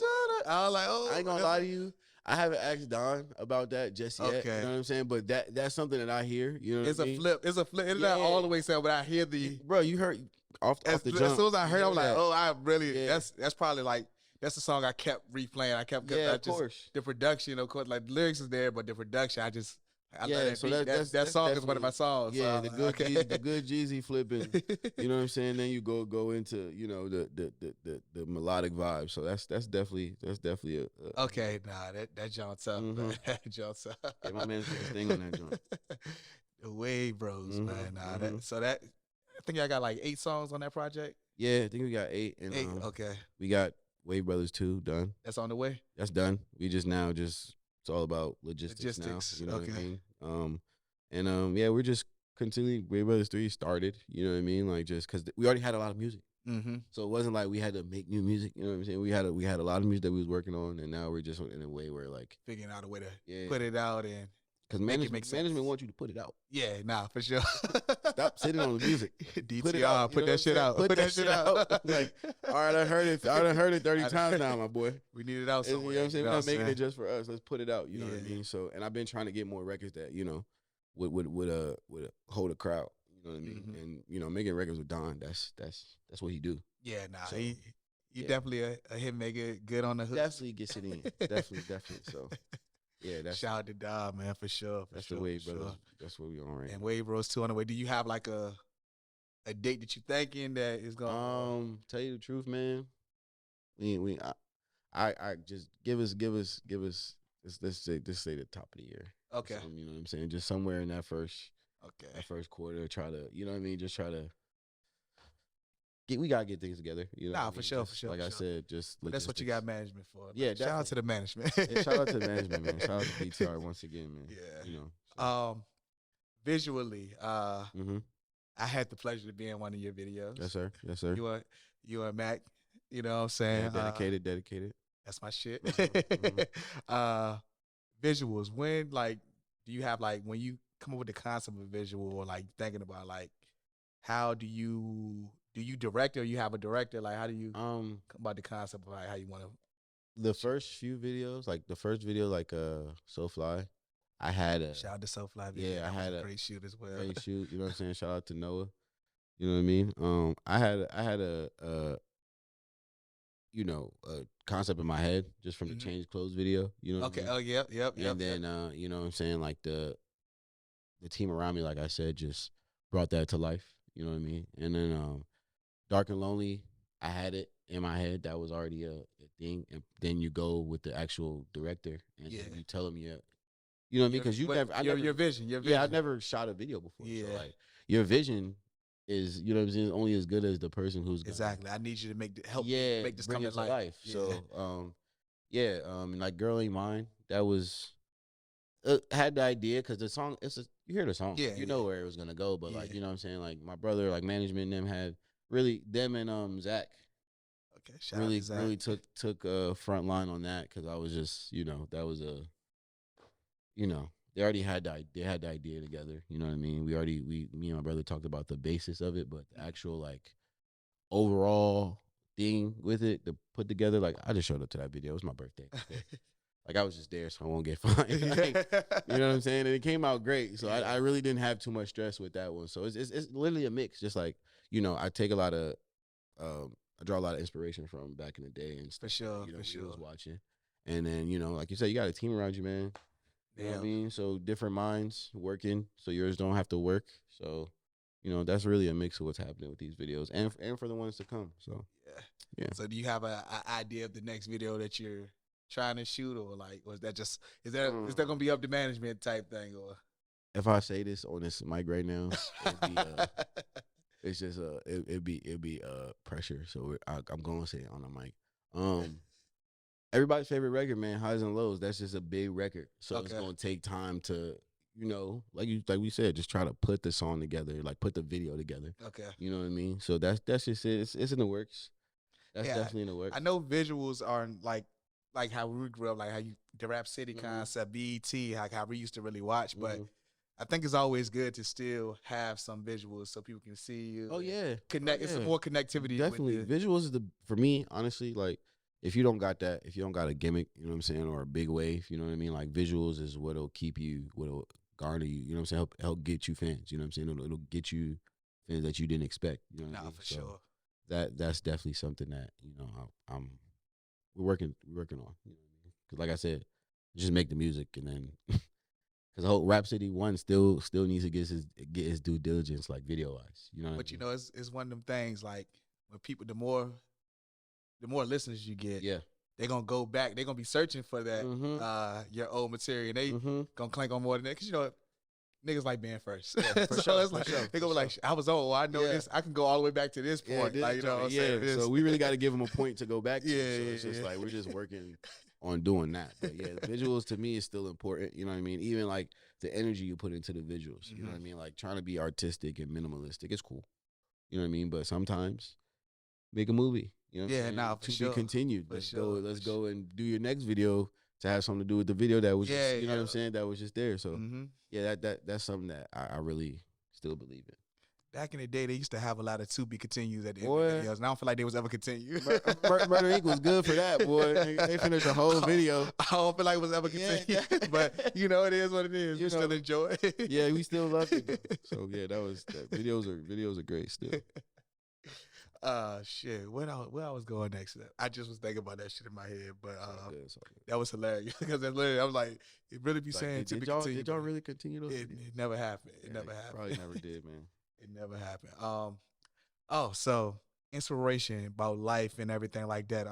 I was like, oh. I ain't gonna lie to you. I haven't asked Don about that just yet. Okay. You know what I'm saying? But that's something that I hear. You know It's what a I mean? flip. It's a flip. It's not all the way sound, but I hear the Bro, you heard off the jump. as soon as I heard, I'm like, that. oh, I really. Yeah. That's probably like that's the song I kept replaying. I kept Yeah, I of just, course. the production, of course, like the lyrics is there, but the production, I love Yeah, that so beat. That song is one of my songs. Yeah, so, the good okay. Jeezy, the good Jeezy flipping. You know what I'm saying? Then you go into the melodic vibe. So that's definitely a Okay, nah, that jumps up. Mhm. That jumps up. Yeah, my man's got his thing on that joint. The WavBros, Mhm, man. Nah, mhm. that I think I got like 8 songs on that project. Yeah, I think we got 8 and 8. Okay, we got WavBros 2 done. that's on the way. That's done. We just it's all about logistics now. Logistics, You know what I okay. mean? Yeah, we're just continually WavBros 3 started. You know what I mean? Like just because we already had a lot of music. Mm-hmm. So it wasn't like we had to make new music. You know what I'm saying? We had a lot of music that we was working on, and now we're just in a way where like Figuring out a way to Yeah. put it out and because make it make sense. management wants you to put it out. Yeah, nah, for sure. Stop sitting on the music. DTR, Put it out. put that shit out. Put that shit out. Like, all right, I heard it. I done heard it 30 times now, my boy. We need it out You know somewhere. what I'm saying? You We're know not making it just for us. Let's put it out. You know what I Yeah. mean? So, and I've been trying to get more records that would hold a crowd. You know what I mean? Mhm. And making records with Don. That's what he do. Yeah, nah, So, he yeah. definitely a hit maker, good on the hook. Definitely gets it in. Definitely. So, yeah, that's Shout out to Dom, man, for sure. that's sure, the way, for brother. sure. That's what we on right And now. WavBros 2 on the way. Do you have like a date that you thinking that is going? Tell you the truth, man. I just give us. Let's say the top of the year. Okay. You know what I'm saying? Just somewhere in that first quarter, try to, you know what I mean? Just try to we gotta get things together. You know, Nah, what I for mean? sure, Just, for sure. Like for I sure. said, just But that's what you got management for. Yeah, shout out to the management. Yeah, shout out to the management, man. Shout out to BTR once again, man. Yeah. You know. So. Visually, Mm-hmm. I had the pleasure to be in one of your videos. Yes, sir. Yes, sir. You and Mac, you know what I'm saying? Yeah, dedicated. That's my shit. Mhm. Visuals. When do you have when you come up with the concept of a visual or thinking about how do you direct or you have a director? Like how do you come about the concept of how you want to? The first few videos, like the first video, So Fly, I had a Shout out to So Fly video. Yeah, I had a great shoot as well. great shoot. You know what I'm saying? Shout out to Noah. You know what I mean? I had a concept in my head just from the change clothes video. You know what Okay. I mean? Oh, yep. And then you know what I'm saying, like the team around me, like I said, just brought that to life. You know what I mean? And then Dark and Lonely, I had it in my head. That was already a thing. And then you go with the actual director and then you tell him you know what I mean? Because your vision. Yeah, I never shot a video before. Yeah. So your vision is, you know what I'm saying, only as good as the person who's exactly. I need you to make this bring come it to to life. Yeah. So like Girl Ain't Mine, that was had the idea because the song you hear the song, you know where it was gonna go, but you know what I'm saying, like my brother, like management, them had really them and Zach. Okay, shout really out to Zach. really took front line on that because I was just that was they already had the idea together. You know what I mean? Me and my brother talked about the basis of it, but the actual overall thing with it to put together, I just showed up to that video. It was my birthday. I was just there, so I won't get fined. You know what I'm saying? And it came out great. So I really didn't have too much stress with that one. So it's literally a mix. Just I take a lot of I draw a lot of inspiration from back in the day and stuff. For sure, for sure. Was watching. And then, like you said, you got a team around you, man. You know what I mean? So different minds working, so yours don't have to work. So, you know, that's really a mix of what's happening with these videos, and for the ones to come. So Yeah. yeah. So do you have a idea of the next video that you're trying to shoot, or like, or is that just is that gonna be up to management type thing, or? If I say this on this mic right now, it'd be, it's just it'd be pressure. So I'm going to say it on the mic. Everybody's favorite record, man, Highs and Lows. That's just a big record, so it's Okay. gonna take time to, you know, like we said, just try to put the song together, like put the video together. Okay. You know what I mean? So that's just it. It's in the works. That's Yeah, definitely in the works. I know visuals are like how we grew up, like how you the Rap City concept, BET, like how we used to really watch. But I think it's always good to still have some visuals so people can see you. Oh yeah, connect. It's more connectivity. definitely. With the, Visuals is for me, honestly, like if you don't got that, if you don't got a gimmick, you know what I'm saying, or a big wave, you know what I mean. Like visuals is what'll keep you, what'll garner you. You know what I'm saying? Help get you fans. You know what I'm saying? It'll get you fans that you didn't expect. You know what I mean? for sure. That's definitely something that, you know, we're working on. You know what I mean? Because like I said, just make the music, and then because the whole Rap City 1 still needs to get his due diligence, like video wise. You know what But I you mean? know, it's one of them things like when people, the more listeners you get, Yeah. they're gonna go back. They're gonna be searching for that your old material. And they gonna clank on more than that because you know niggas like being first. Yeah, for so sure, it's like sure, they gonna be like, I was old. I know this. I can go all the way back to this point. Like, you know what I'm saying? So we really got to give them a point to go back to. Yeah, So it's just like we're just working on doing that. But yeah, visuals to me is still important. You know what I mean? Even like the energy you put into the visuals. You know what I mean? Like trying to be artistic and minimalistic is cool. You know what I mean? But sometimes make a movie. You know what I'm saying? nah, for to sure. be continued. For Let's sure. go. Let's go and do your next video to have something to do with the video that was just, you know Yeah. what I'm saying? That was just there. So yeah, that's something that I really still believe in. back in the day, they used to have a lot of to be continues at the end Boy. of the videos, and I don't feel like they was ever continued. Murder Inc. was good for that, boy. They finished a whole video. I don't feel like it was ever continued, but you know, it is what it is. You still enjoy it. Yeah, we still love it, though. So yeah, videos are great still. Shit. Where I was going next? I just was thinking about that shit in my head, but It's all good. that was hilarious because that's literally I was like, it really be Like, saying to did be y'all continued. did y'all really continue those? It videos? never happened. It Yeah, never happened. Probably never did, man. It never happened. So inspiration about life and everything like that.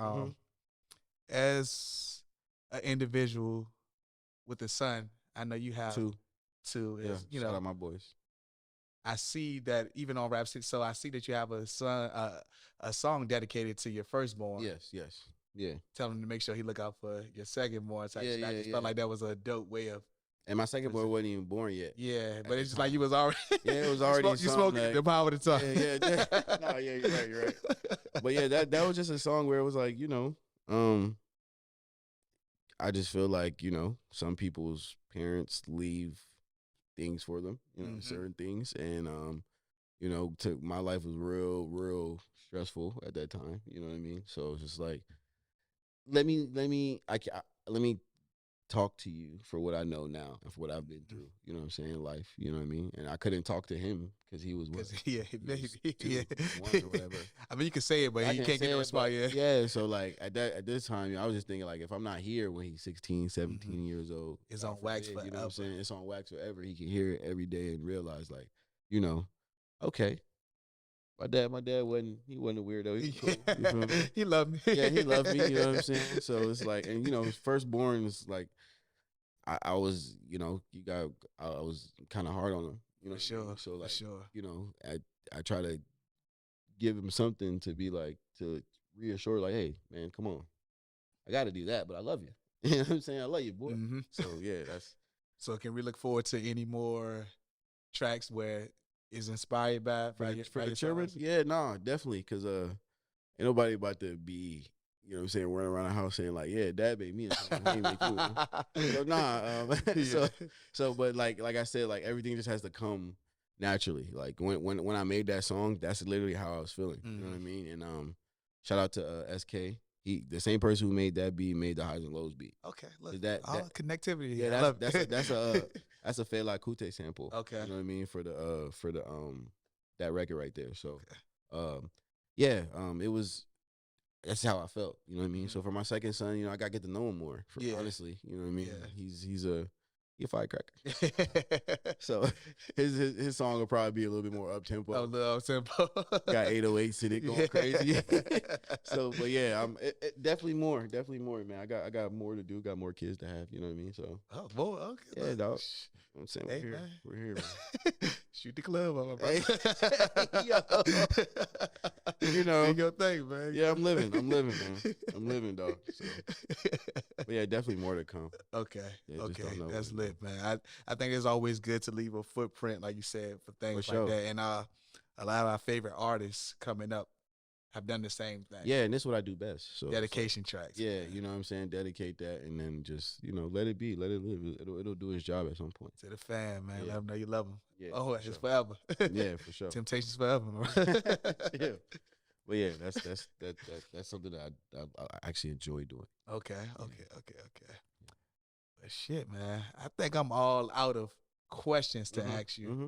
As an individual with a son, I know you have two. Yeah, You shout know, out my boys. I see that even on Rap City, so I see that you have a son, a song dedicated to your firstborn. Yes. Yeah. Tell him to make sure he look out for your secondborn. So Yeah, I just felt like that was a dope way of. And my second boy wasn't even born yet. Yeah, but it's just like you was already. Yeah, it was already. you smoking the power of the tongue. Yeah. No, yeah, you're right. But yeah, that was just a song where it was like, you know, I just feel like, you know, some people's parents leave things for them, you know, certain things, and you know, my life was real stressful at that time. You know what I mean? So it's just like, let me talk to you for what I know now and for what I've been through. You know what I'm saying? Life. You know what I mean? And I couldn't talk to him because he was what? Yeah, He was 1 or whatever. I mean, you can say it, but he can't get a response. Yeah. So like at this time, I was just thinking like, if I'm not here when he's 16, 17 years old, it's on wax forever. You know what I'm saying? It's on wax forever. He can hear it every day and realize like, you know, okay. My dad wasn't a weirdo. He was cool. You feel me? He loved me. Yeah, he loved me. You know what I'm saying? So it's like, and you know, his firstborn is like, I was, you know, I was kind of hard on him. You know, sure. So like, sure. You know, I try to give him something to be like, to reassure, like, hey, man, come on, I got to do that, but I love you. You know what I'm saying? I love you, boy. So yeah, that's. So can we look forward to any more tracks where it's inspired by the children? Yeah, no, definitely, because ain't nobody about to be, you know what I'm saying, running around the house saying like, yeah, dad made me a song. He ain't make you one. So so but like I said, like everything just has to come naturally. Like when I made that song, that's literally how I was feeling. You know what I mean? And shout out to SK. He, the same person who made that beat, made the Highs and Lows beat. Okay, look, that connectivity. Yeah, that's a Fela Kuti sample. Okay, you know what I mean, for the that record right there. So, it was. That's how I felt. You know what I mean. So for my second son, you know, I got to get to know him more. Honestly, you know what I mean. Yeah. he a firecracker. So his song will probably be a little bit more up tempo. A little tempo. Got 808s in it going crazy. So, but yeah, definitely more, man. I got more to do. Got more kids to have. You know what I mean? So. Oh, boy, okay. Yeah, dog. I'm saying Hey, we're here, man. Shoot the club up, Hey, yo. You know, do your thing, man. Yeah, I'm living, man. I'm living, dog. So. But yeah, definitely more to come. Okay, Yeah, okay, that's lit, man. I think it's always good to leave a footprint, like you said, for things For like sure. that. And a lot of our favorite artists coming up have done the same thing. Yeah, and this is what I do best. So dedication tracks. Yeah, you know what I'm saying? Dedicate that and then just, let it be. Let it live. It'll do its job at some point. To the fan, man. Yeah. Let them know you love them. Yeah, Oh, for it's sure. forever. Yeah, for sure. Temptations forever. Yeah. But yeah, that's something that I actually enjoy doing. Okay. But shit, man. I think I'm all out of questions to ask you. Mm-hmm.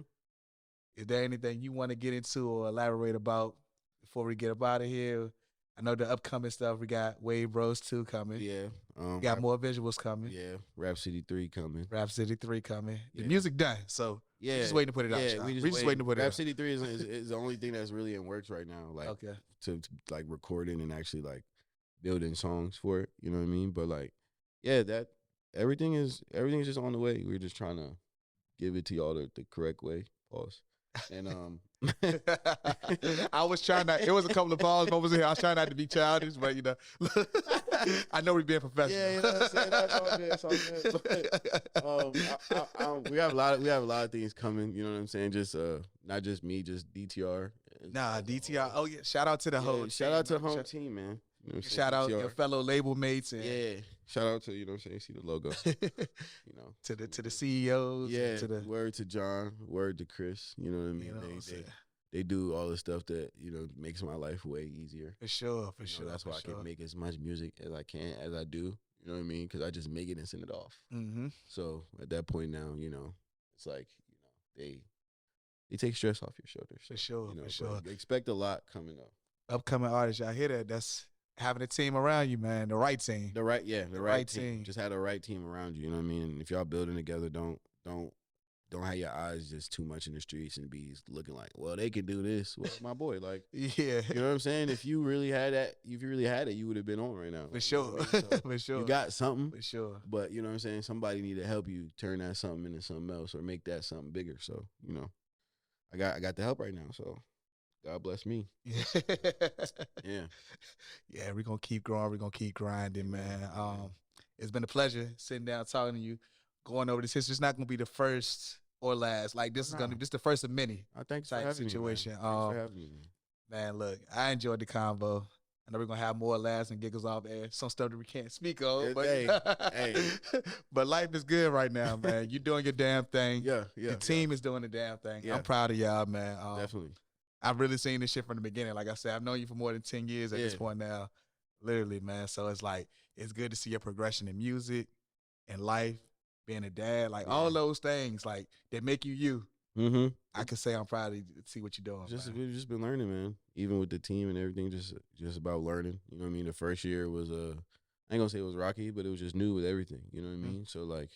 Is there anything you want to get into or elaborate about before we get up out of here? I know the upcoming stuff. We got WavBros 2 coming. Yeah. We got more visuals coming. Yeah. Rhapsody 3 coming. Rhapsody 3 coming. Yeah. The music done. So yeah, just waiting to put it out. Yeah, we just waiting to put it out. Rhapsody 3 is the only thing that's really in works right now. Like, okay. To like recording and actually like building songs for it. You know what I mean? But like, yeah, that everything is just on the way. We're just trying to give it to y'all the correct way. Pause. And I was trying not. It was a couple of pause moments here. I was trying not to be childish, but I know we're being professional. Yeah, you know what I'm saying. That's all good. But, we have a lot of things coming. You know what I'm saying. Just not just me, just DTR. Nah, DTR. Oh yeah, shout out to the whole. Shout out to the home team, man. You know shout out your fellow label mates and shout out to you know what I'm saying. See the logo. You know, to the CEOs. Yeah, to the word to John, word to Chris. You know what I mean. They do all the stuff that makes my life way easier. For sure. That's why I can make as much music as I can, as I do. You know what I mean? Because I just make it and send it off. Mm-hmm. So at that point now, it's like they take stress off your shoulders. For sure. For sure. Expect a lot coming up. Upcoming artists, y'all hear that? That's having a team around you, man. The right team. The right team. Just have the right team around you. You know what I mean? If y'all building together, don't have your eyes just too much in the streets and be looking like, well, they can do this. Well, my boy, like, yeah, you know what I'm saying? If you really had it, you would have been on right now. For sure. You know what I mean? So for sure. You got something. For sure. But you know what I'm saying? Somebody need to help you turn that something into something else or make that something bigger. So, I got the help right now. So God bless me. Yeah. Yeah, we're gonna keep growing, we're gonna keep grinding, man. It's been a pleasure sitting down talking to you, going over this history. It's not gonna be the first or last. Like this is the first of many. Thanks type for having situation. Me, man. Thanks for having me, man. Look, I enjoyed the convo. I know we're gonna have more laughs and giggles off air. Some stuff that we can't speak on. But, hey. But life is good right now, man. You're doing your damn thing. Yeah. The team is doing the damn thing. Yeah. I'm proud of y'all, man. Definitely. I've really seen this shit from the beginning. Like I said, I've known you for more than 10 years at this point now. Literally, man. So it's like, it's good to see your progression in music and life, being a dad, like all those things, like that make you. Mm-hmm. I can say I'm proud to see what you're doing. We've just been learning, man. Even with the team and everything, just about learning. You know what I mean? The first year was I ain't gonna say it was rocky, but it was just new with everything. You know what I mean? So like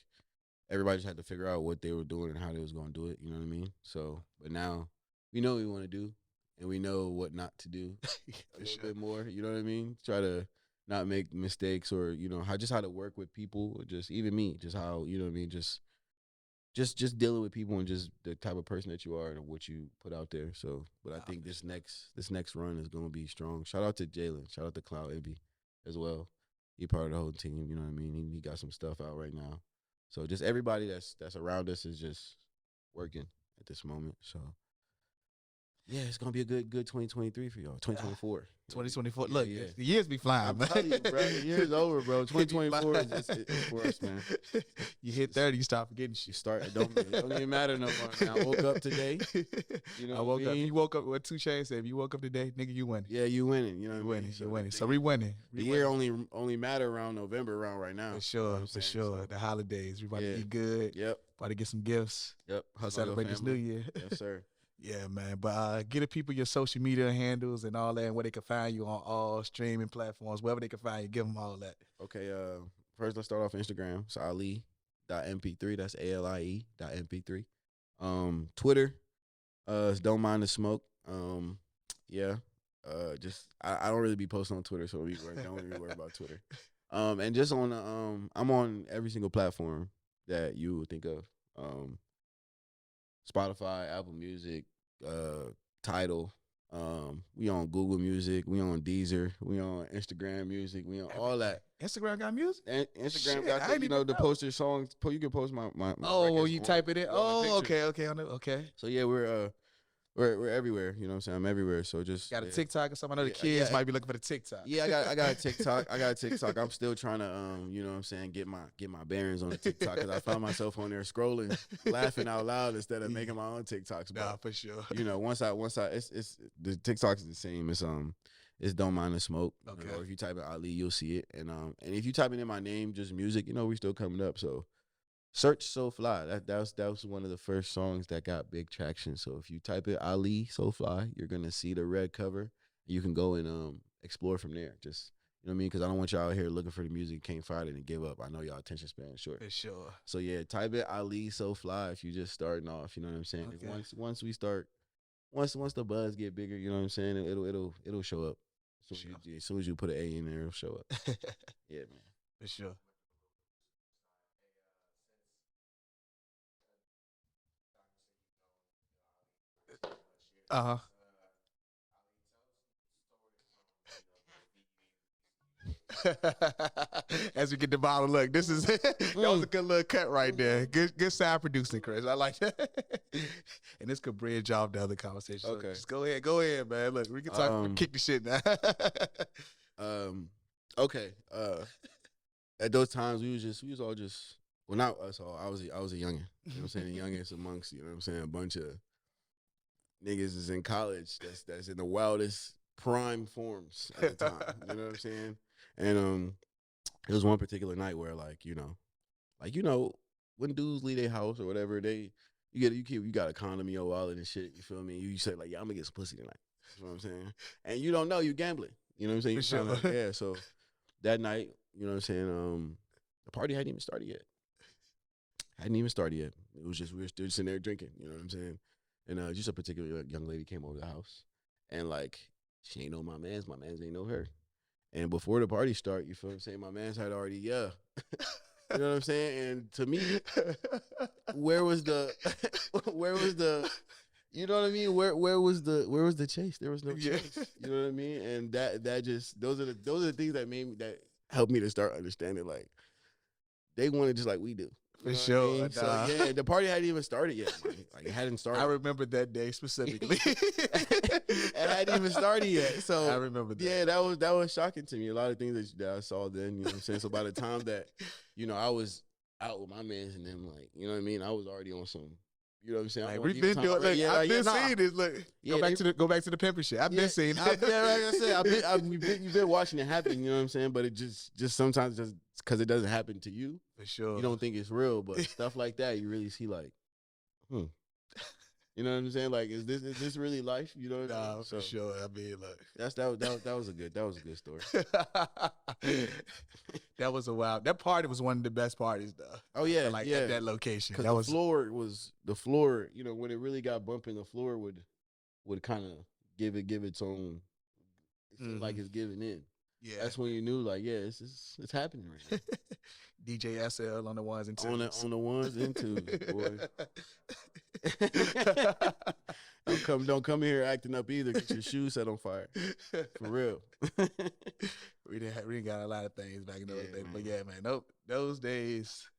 everybody just had to figure out what they were doing and how they was gonna do it. You know what I mean? So, but now we know what we want to do, and we know what not to do a little bit more. You know what I mean? Try to not make mistakes, or how to work with people, or just even me, just how what I mean, just dealing with people and just the type of person that you are and what you put out there. So, but I think this next run is gonna be strong. Shout out to Jalen. Shout out to Cloud Ibby as well. He part of the whole team. You know what I mean? He got some stuff out right now. So just everybody that's around us is just working at this moment. So. Yeah, it's gonna be a good 2023 for y'all. 2024. 2024. Look, the years be flying, man. You, bro, the year's over, bro. 2024 is for us, man. You hit 30, you start forgetting shit. You start. It don't even matter no more. Man. I woke up today. I woke up. You woke up with 2 Chainz said, if you woke up today, nigga, you winning. Yeah, you winning. You know, you winning. So, you winning. So we winning. The year only matter around November, around right now. For sure, for sure. So, the holidays, we about to eat good. Yep. About to get some gifts. Yep. Celebrate this new year. Yes, sir. Yeah, man. But get the people your social media handles and all that, and where they can find you on all streaming platforms, wherever they can find you. Give them all that. Okay. First, let's start off Instagram. It's Alie, .mp3. That's ALIE.mp3. Twitter, don't mind the smoke. Yeah. Just I don't really be posting on Twitter, so don't really worry about Twitter. And just on I'm on every single platform that you would think of. Spotify, Apple Music, Tidal. We on Google Music, we on Deezer, we on Instagram Music, we on all that. Instagram got music? Instagram Shit, got I the, didn't you know, even the know. post your songs. You can post my Oh, well, records you on- type it in. on the Oh, picture. okay. Okay. So yeah, we're everywhere. You know what I'm saying? I'm everywhere. So just Got a TikTok or something. I know the Yeah, kids yeah. might be looking for the TikTok. Yeah, I got a TikTok. I'm still trying to you know what I'm saying, get my bearings on the TikTok, because I found myself on there scrolling, laughing out loud instead of making my own TikToks. Nah, But for sure. you know, once I it's the TikTok is the same. It's Don't Mind the Smoke. Okay. Or if you type in Ali, you'll see it. And if you type in my name, just music, you know, we still coming up. So search So Fly. That was one of the first songs that got big traction. So if you type in Ali So Fly, you're gonna see the red cover. You can go and explore from there. Just, you know what I mean? Because I don't want y'all out here looking for the music, can't find it, and give up. I know y'all attention span is short. For sure. So yeah, type it Ali So Fly if you just starting off. You know what I'm saying? Okay. Once we start, once the buzz get bigger, you know what I'm saying? It'll show up. So Sure. as soon as you put an A in there, it'll show up. Yeah, man. For sure. Uh huh. As we get the bottle, look, this is that was a good little cut right there. Good sound producing, Chris. I like that. And this could bridge off the other conversation. So Okay. just go ahead, man. Look, we can talk. Kick the shit now. Okay. At those times we was all just, well, not us all. I was a youngin'. You know what I'm saying? The youngest amongst, you know what I'm saying, a bunch of niggas is in college that's in the wildest prime forms at the time. You know what I'm saying? And it was one particular night where you know, when dudes leave their house or whatever, you got a condom in your wallet and shit. You feel me? You say like, yeah, I'm gonna get some pussy tonight. You know what I'm saying? And you don't know, you gambling. You know what I'm saying? You For sure. yeah. So that night, you know what I'm saying? The party hadn't even started yet. It was just, we were still sitting there drinking. You know what I'm saying? And just a particular young lady came over the house, and she ain't know my mans ain't know her. And before the party start, you feel what I'm saying? My mans had already, yeah. You know what I'm saying? And to me, where was the, you know what I mean? Where was the chase? There was no chase. You know what I mean? And that just, those are the things that helped me to start understanding, like, they wanted just like we do. For sure. I mean? So yeah, the party hadn't even started yet. Like it hadn't started. I remember that day specifically. It hadn't even started yet. So I remember that. Yeah, that was shocking to me. A lot of things that I saw then, you know what I'm saying? So by the time that, you know, I was out with my mans and them, like, you know what I mean? I was already on some, you know what I'm saying? Like, we've been doing, like, I've been seeing this. Look, Yeah, go back to the pimping shit. I've been seeing it. Like I said, you've been watching it happen, you know what I'm saying? But it just sometimes just because it doesn't happen to you, For sure. you don't think it's real. But stuff like that, you really see like, you know what I'm saying? Like, is this really life? You know what I mean? For sure. I mean, look. That was a good story. That was a wild. That party was one of the best parties, though. Oh yeah, Like yeah. at that location. Because That was the floor. You know, when it really got bumping, the floor would kind of give its own. Like it's giving in. Yeah. That's when you knew, like, yeah, it's happening right now. DJ SL on the ones and twos. On the ones and twos, boy. Don't come here acting up either. Get your shoes set on fire. For real. we didn't got a lot of things back in those days. Man. But yeah, man, those days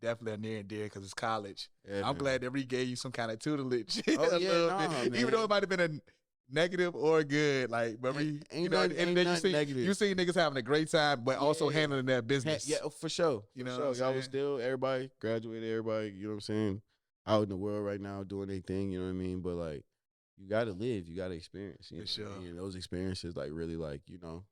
definitely are near and dear because it's college. Yeah, I'm man. glad that we gave you some kind of tutelage. Oh, a yeah, little nah, bit. man. Even though it might have been a negative or good, like, but Ain't you know, nothing- and ain't then nothing negative. you see niggas having a great time, but also Yeah. handling their business. Yeah, for sure. You know For what sure. I'm Y'all was saying? still, everybody graduated, everybody, you know what I'm saying, out in the world right now doing their thing, you know what I mean? But like, you gotta live, you gotta experience. You For know sure. what I mean? And those experiences like really like, you know,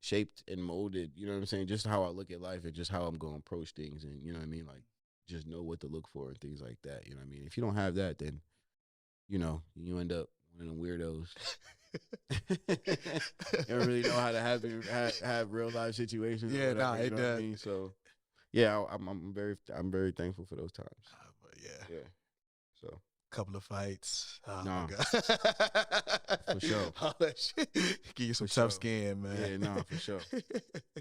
shaped and molded, you know what I'm saying, just how I look at life and just how I'm gonna approach things, and you know what I mean? Like, just know what to look for and things like that. You know what I mean? If you don't have that, then you know, you end up one of them weirdos. You don't really know how to have real life situations. or Yeah, whatever, nah, you it know what I does. mean? So yeah, I'm very thankful for those times. But yeah, Yeah. So couple of fights. Oh my nah, god, for sure. All that shit. Give you some For tough sure. skin, man. Yeah, nah, for sure.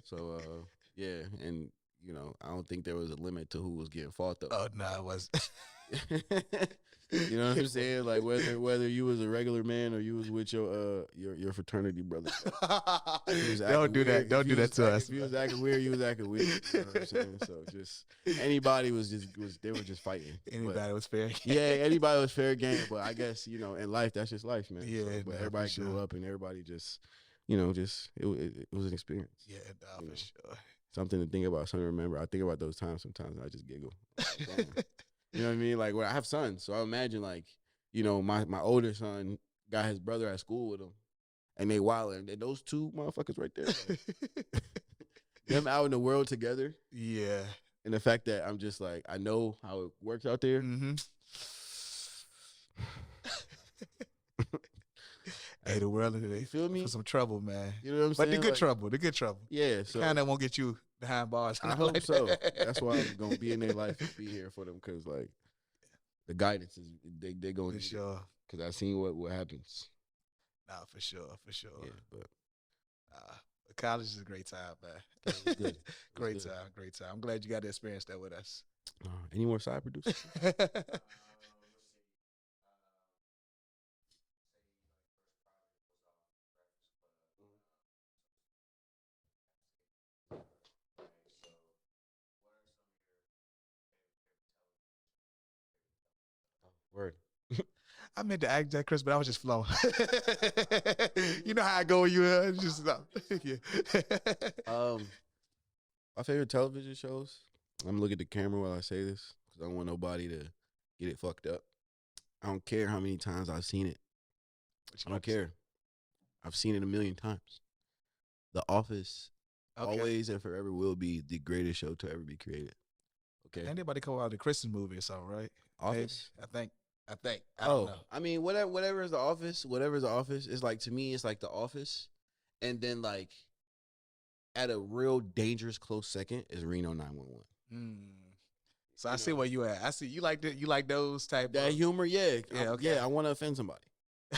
So yeah, and you know, I don't think there was a limit to who was getting fought though. Oh no, it was. You know what I'm saying? Like whether you was a regular man or you was with your fraternity brother. Don't do that. Don't do that to us. If you was acting weird, you was acting weird. You know what I'm saying? So just anybody they were just fighting. Anybody was fair. Yeah, anybody was fair game. But I guess you know in life that's just life, man. Yeah, So, but nah, everybody for grew sure. up and everybody just it was an experience. Yeah, nah, You for know. sure. Something to think about, something to remember. I think about those times sometimes and I just giggle. Damn. You know what I mean? Like, well, I have sons, so I imagine like, you know, my older son got his brother at school with him, and they wilding. And those two motherfuckers right there, like, them out in the world together, Yeah. and the fact that I'm just like, I know how it works out there. Mm-hmm. Hey, the world today. You feel me? For some trouble, man. You know what I'm But saying? the good Like, trouble. The good trouble. yeah. So Kind of won't get you behind bars. I hope like so. that. That's why I'm gonna be in their life and be here for them because like the guidance is they going For sure. because I seen what happens. Nah, for sure. For sure. Yeah, but College is a great time, man. it was good. Great time. Great time. I'm glad you got to experience that with us. Any more side producers? Word. I meant to act that, Chris, but I was just flowing. You know how I go when you just yeah. My favorite television shows. I'm looking at the camera while I say this because I don't want nobody to get it fucked up. I don't care how many times I've seen it. I don't care. I've seen it a million times. The Office always and forever will be the greatest show to ever be created. Okay. Anybody come out with the Christmas movie or something, right? Office. Maybe. I think. I don't know. I mean, whatever is the Office, it's like to me, it's like the Office, and then like at a real dangerous close second is Reno 911. So I see where you at. I see you like that. You like those type That of humor, yeah, okay. I want to offend somebody.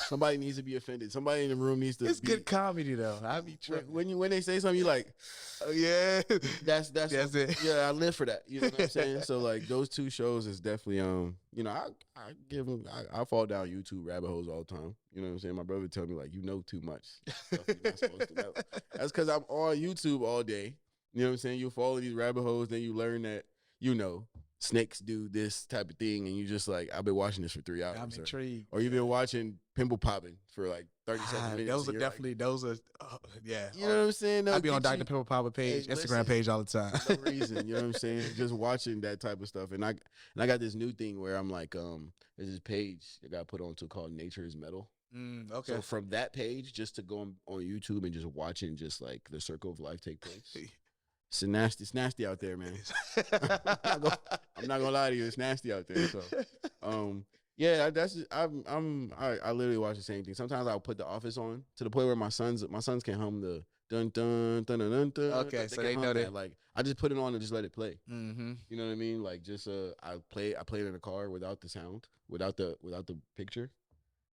Somebody needs to be offended. Somebody in the room needs to. It's good comedy though. I be tripping. When they say something, you like, oh yeah, that's it. Yeah, I live for that. You know what I'm saying? So like those two shows is definitely you know, I give them I fall down YouTube rabbit holes all the time. You know what I'm saying? My brother tell me like you know too much stuff you're not supposed to know. That's because I'm on YouTube all day. You know what I'm saying? You follow these rabbit holes, then you learn that you know snakes do this type of thing, and you just like I've been watching this for 3 hours. I'm intrigued. Or you've been watching pimple popping for like 37 minutes. Those are definitely yeah. You know what I'm saying? I be on Dr. Pimple Popper page, Instagram page all the time. For no reason, you know what I'm saying? Just watching that type of stuff, and I got this new thing where I'm like, there's this page that got put onto called Nature is Metal. Okay. So from that page, just to go on YouTube and just watching just like the circle of life take place. It's nasty out there, man. I'm not gonna lie to you, it's nasty out there. So, yeah, I literally watch the same thing. Sometimes I'll put The Office on to the point where my sons can hum the dun dun dun dun dun. Dun okay, so they know that. Like I just put it on and just let it play. Mm-hmm. You know what I mean? Like just I play it in the car without the sound, without the picture.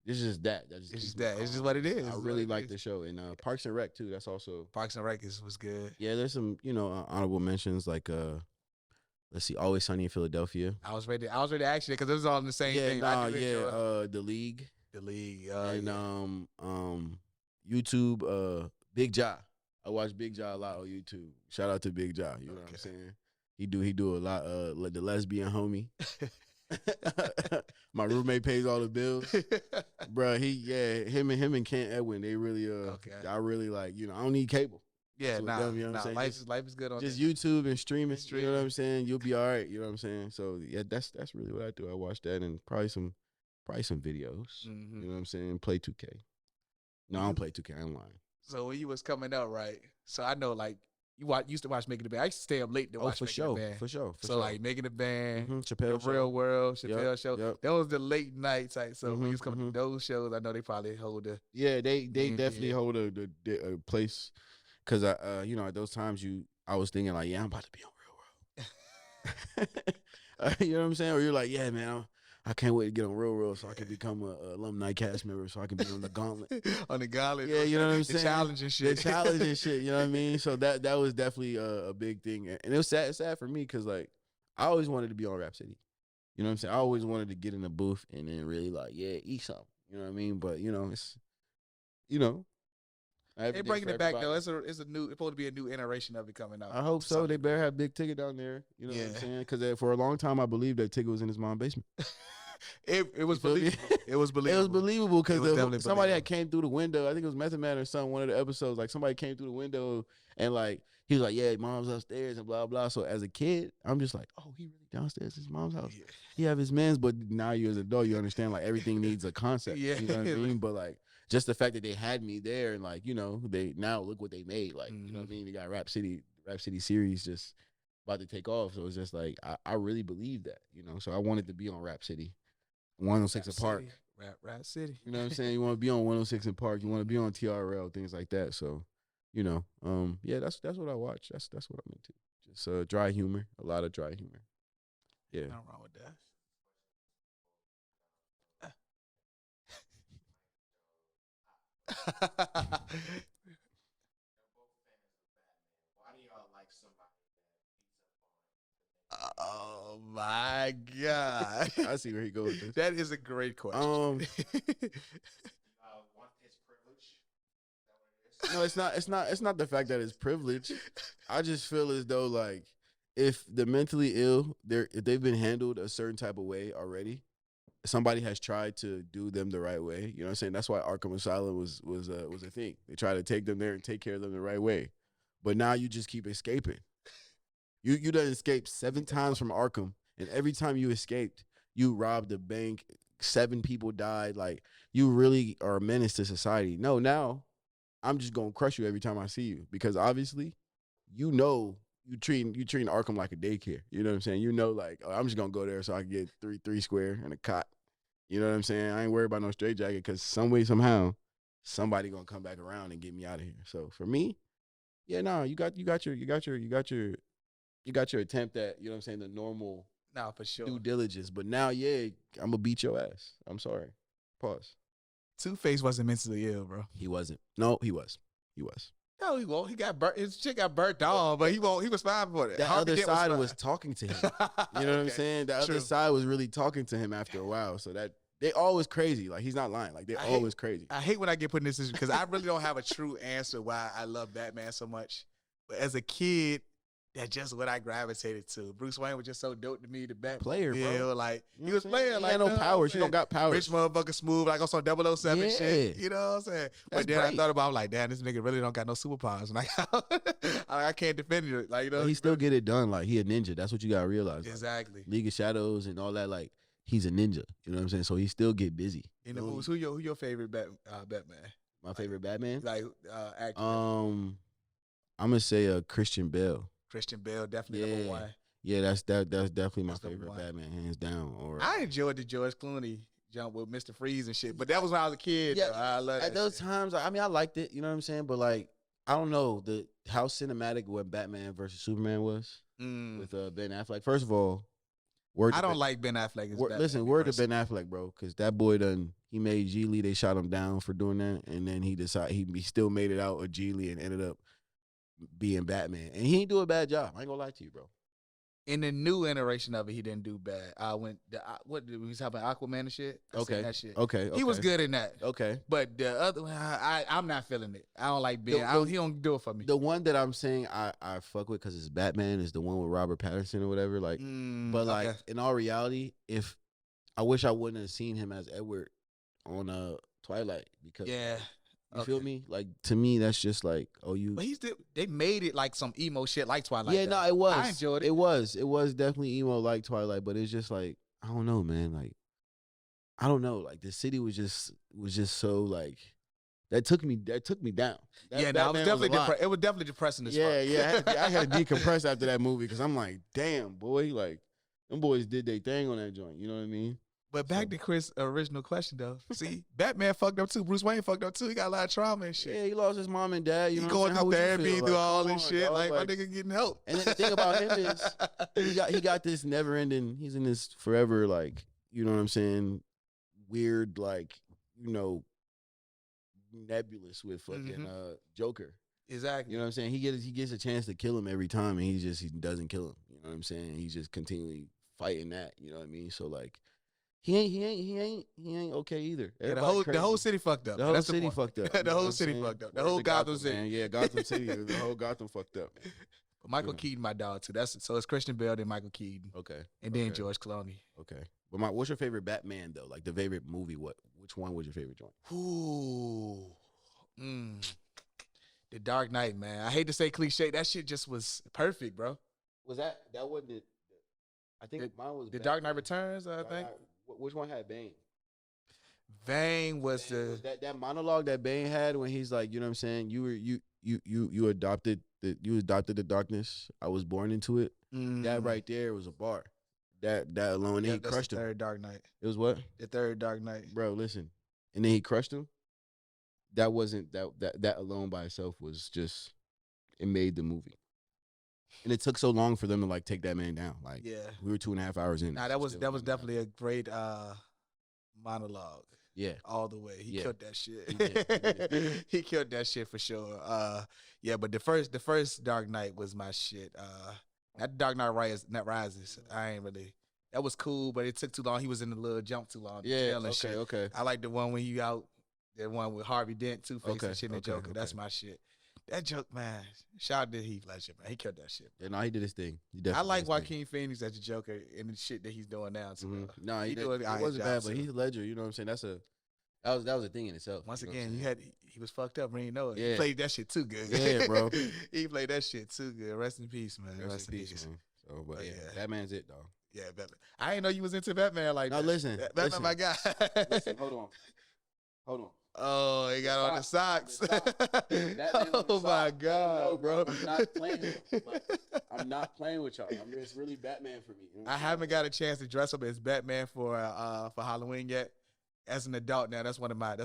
It's just that. It's just that. It's just what it is. I really like the show. And Parks and Rec too. That's also Parks and Rec was good. Yeah, there's some, honorable mentions like let's see, Always Sunny in Philadelphia. I was ready to ask you because it was all in the same thing. The League. The League. And YouTube, Big Ja. I watch Big Ja a lot on YouTube. Shout out to Big Ja. You know what I'm saying? He do a lot the lesbian homie. My roommate pays all the bills, bro. Him and Kent Edwin, they really I really like. I don't need cable. Yeah, so life is good on just that. YouTube and streaming. You know what I'm saying? You'll be all right. You know what I'm saying? So yeah, that's really what I do. I watch that and probably some videos. Mm-hmm. You know what I'm saying? Play 2K. No, I don't play 2K. I'm lying. So when you was coming out, right? So I know like. You used to watch Making the Band. I used to stay up late to watch Making the Band. For sure. Like Making the Band, Chappelle The Real World, Chappelle Show. Yep. That was the late night type. So when you was coming to those shows, I know they probably hold a. Yeah, they definitely hold a place. Cause at those times I was thinking like, yeah, I'm about to be on Real World. You know what I'm saying? Or you're like, yeah, man, I can't wait to get on Real so I can become a alumni cast member so I can be on the gauntlet. On the gauntlet. Yeah, you know what I'm saying? The challenge and shit. The challenge and shit, you know what I mean? So that was definitely a big thing. And it was sad for me because, like, I always wanted to be on Rap City. You know what I'm saying? I always wanted to get in the booth and then really, like, yeah, eat something. You know what I mean? But, you know, it's, you know. They breaking it back, though. It's supposed to be a new iteration of it coming out. I hope so. They better have Big Ticket down there. You know what I'm saying? Because for a long time, I believed that Ticket was in his mom's basement. It was believable. It was believable. It was believable because somebody had came through the window. I think it was Method Man or something. One of the episodes, like somebody came through the window and like he was like, "Yeah, mom's upstairs," and blah blah. So as a kid, I'm just like, "Oh, he really downstairs at his mom's house. Yeah. He have his mans." But now you as an adult, you understand like everything needs a concept. Yeah. You know what I mean? But like just the fact that they had me there and like, you know, they now look what they made. Like, you know what I mean? They got Rap City series just about to take off. So it's just like I really believe that, you know. So I wanted to be on Rap City. 106 in Park. Rap City. You know what I'm saying? You want to be on 106 in Park. You want to be on TRL, things like that. So, you know, yeah, that's what I watch. That's what I'm into. Just dry humor, a lot of dry humor. Yeah. Nothing wrong with that. Oh my God! I see where he goes with this. That is a great question. Want his privilege? No, it's not the fact that it's privilege. I just feel as though like if the mentally ill, if they've been handled a certain type of way already, somebody has tried to do them the right way. You know what I'm saying? That's why Arkham Asylum was a thing. They try to take them there and take care of them the right way. But now you just keep escaping. You done escaped 7 times from Arkham, and every time you escaped, you robbed a bank, 7 people died. Like, you really are a menace to society. No, now I'm just gonna crush you every time I see you because obviously, you know, you treating Arkham like a daycare. You know what I'm saying? You know, like, oh, I'm just gonna go there so I can get three square and a cot. You know what I'm saying? I ain't worried about no straitjacket because some way somehow somebody gonna come back around and get me out of here. So for me, yeah, no, you got your attempt at, you know what I'm saying, the normal for sure due diligence. But now, yeah, I'm gonna beat your ass. I'm sorry. Pause. Two-Face wasn't mentally ill, bro. He wasn't. No, he was. No, he won't. He got burnt. His chick got burnt on, but he won't. He was fine for it. That other side was talking to him. You know what I'm saying? The other side was really talking to him after a while. So that they always crazy. Like, he's not lying. Like, they're always crazy. I hate when I get put in this situation because I really don't have a true answer why I love Batman so much. But as a kid, that's just what I gravitated to. Bruce Wayne was just so dope to me. The Batman player, bro. Like, he was playing. He like, had no powers. He don't got powers. Rich motherfucker smooth, like on some 007 shit. You know what I'm saying? But then I thought about, like, damn, this nigga really don't got no superpowers. Like, I can't defend it. Like, you know, he still get it done. Like, he a ninja. That's what you gotta realize. Exactly. Like, League of Shadows and all that. Like, he's a ninja. You know what I'm saying? So he still get busy. In the movies, who your favorite Batman? My favorite Batman? Like, actor. I'm gonna say Christian Bale. Christian Bale, definitely number 1. Yeah, that's definitely my favorite Batman, hands down. Or I enjoyed the George Clooney jump with Mr. Freeze and shit, but that was when I was a kid. Yeah, I love that. At those times, I mean, I liked it. You know what I'm saying? But like, I don't know how cinematic what Batman versus Superman was with Ben Affleck. First of all, I don't like Ben Affleck. Listen, word to Ben Affleck, bro, because that boy he made Geely. They shot him down for doing that, and then he decided he still made it out of Geely and ended up being Batman, and he ain't do a bad job. I ain't gonna lie to you, bro. In the new iteration of it, he didn't do bad. What did we was talking about Aquaman and shit? That shit. Okay. He was good in that. Okay. But the other one, I'm not feeling it. I don't like Ben. He don't do it for me. The one that I'm saying I fuck with because it's Batman is the one with Robert Pattinson or whatever. Like, but like in all reality, if I wish I wouldn't have seen him as Edward on Twilight because You feel me? Like, to me, that's just like, But they made it like some emo shit like Twilight. Yeah, no, it was. I enjoyed it. It was definitely emo like Twilight, but it's just like, I don't know, man. Like, I don't know. Like, the city was just so like, that took me down. It was definitely depressing as fuck. Yeah. I had to decompress after that movie because I'm like, damn, boy, like, them boys did their thing on that joint. You know what I mean? But back to Chris' original question though. See, Batman fucked up too. Bruce Wayne fucked up too. He got a lot of trauma and shit. Yeah, he lost his mom and dad. You he know going what I'm saying? through therapy, through all this shit. Dog, like my nigga getting help. And then the thing about him is he got this never ending. He's in this forever, like, you know what I'm saying, weird, like, you know, nebulous with fucking Joker. Exactly. You know what I'm saying? He gets a chance to kill him every time, and he doesn't kill him. You know what I'm saying? He's just continually fighting that. You know what I mean? So like, he ain't okay either. Yeah, the whole city fucked up. The whole city fucked up. The whole city fucked up. The whole Gotham City. Man. Yeah, Gotham City. The whole Gotham fucked up. But Michael Keaton, my dog too. So it's Christian Bale, then Michael Keaton. Okay. And then George Clooney. Okay. But what's your favorite Batman though? Like the favorite movie? Which one was your favorite joint? Ooh. The Dark Knight, man. I hate to say cliche. That shit just was perfect, bro. Was that wasn't it? I think mine was The Dark Knight Returns, I think. Which one had Bane? Bane was that monologue that Bane had when he's like, you know what I'm saying? You adopted the darkness. I was born into it. That right there was a bar. That alone, he crushed him. The third Dark Knight. It was what? The third Dark Knight. Bro, listen. And then he crushed him. That wasn't that alone by itself was just, it made the movie. And it took so long for them to like take that man down. Like, yeah, we were 2.5 hours in. Nah, that was definitely a great monologue. Yeah, all the way. He killed that shit. He did. He killed that shit for sure. Yeah, but the first Dark Knight was my shit. Not Dark Knight Rises. I ain't really. That was cool, but it took too long. He was in the little jump too long. Yeah, okay, shit. Okay. I like the one when you out. The one with Harvey Dent, Two-Face, and shit, and Joker. Okay. That's my shit. That joke, man. Shout out to Heath Ledger, man. He killed that shit. Yeah, no, he did his thing. I like Joaquin Phoenix as the Joker and the shit that he's doing now. Too. No, he wasn't bad, but Heath Ledger, you know what I'm saying? That was a thing in itself. Once again, he was fucked up, and you know it. Yeah. He played that shit too good. Yeah, bro. He played that shit too good. Rest in peace, man. Rest in peace. Man. So, but yeah, Batman's it, dog. Yeah, Batman. I didn't know you was into Batman like that. No, listen. Batman, my guy. Listen, hold on. Oh, he got on the socks. Oh my God, bro! I'm not playing with y'all. It's really Batman for me. You know I haven't got a chance to dress up as Batman for Halloween yet. As an adult now, that's one of my.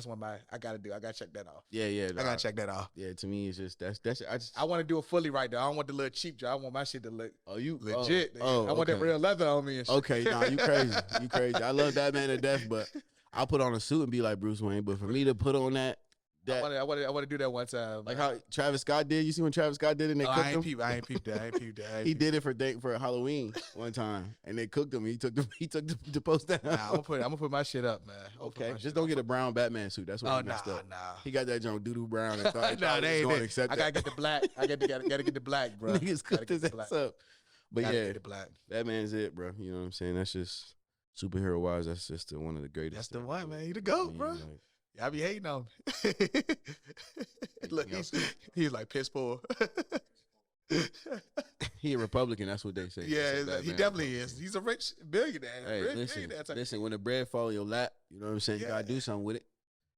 I gotta do. I gotta check that off. Yeah. I gotta check that off. Yeah, to me, it's just that's. I want to do it fully right though. I don't want the little cheap job. I want my shit to look. Legit. I want that real leather on me and shit. Okay, nah, you crazy. You crazy. I love Batman to death, but I'll put on a suit and be like Bruce Wayne. But for me to put on that I want to do that one time. Like how Travis Scott did. You see when Travis Scott did it and they cooked him? I ain't peeped that. He did it for Halloween one time and they cooked him. He took the post down. Nah, I'm gonna put my shit up, man. Okay, just don't get a brown Batman suit. That's what he messed up. Nah. He got that joint doo-doo brown and thought they ain't going to accept I gotta get the black. I gotta get the black, bro. Niggas cooked his ass up. But yeah, the black. Batman's it, bro. You know what I'm saying? That's just superhero wise. That's just one of the greatest. That's the one, man. He the GOAT, bro. Y'all be hating on him. Look, he's like piss poor. He a Republican. That's what they say. Yeah, he definitely is. He's a rich billionaire. Hey, listen. When the bread fall in your lap, you know what I'm saying. Yeah. You gotta do something with it.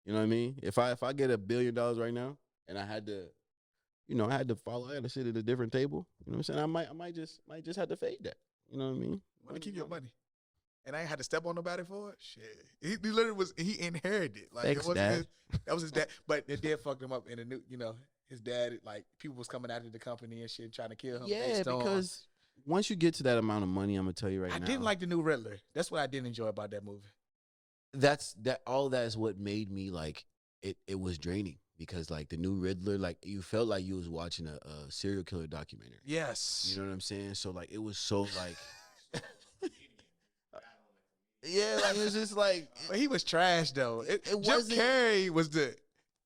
You know what I mean? If I get $1 billion right now, and I had to, I had to sit at a different table. You know what I'm saying? I might just have to fade that. You know what I mean? Want to keep your money. And I ain't had to step on nobody for it. Shit, he literally he inherited it. Like thanks, it wasn't Dad. that was his dad, but it did fuck him up in the new. His dad, like people was coming after the company and shit, trying to kill him. Yeah, because once you get to that amount of money, I'm gonna tell you right now. I didn't like the new Riddler. That's what I didn't enjoy about that movie. All that is what made me like it. It was draining because like the new Riddler, like you felt like you was watching a serial killer documentary. Yes, you know what I'm saying. So like it was so like. Yeah, like it was just like but he was trash though. Jim Carrey was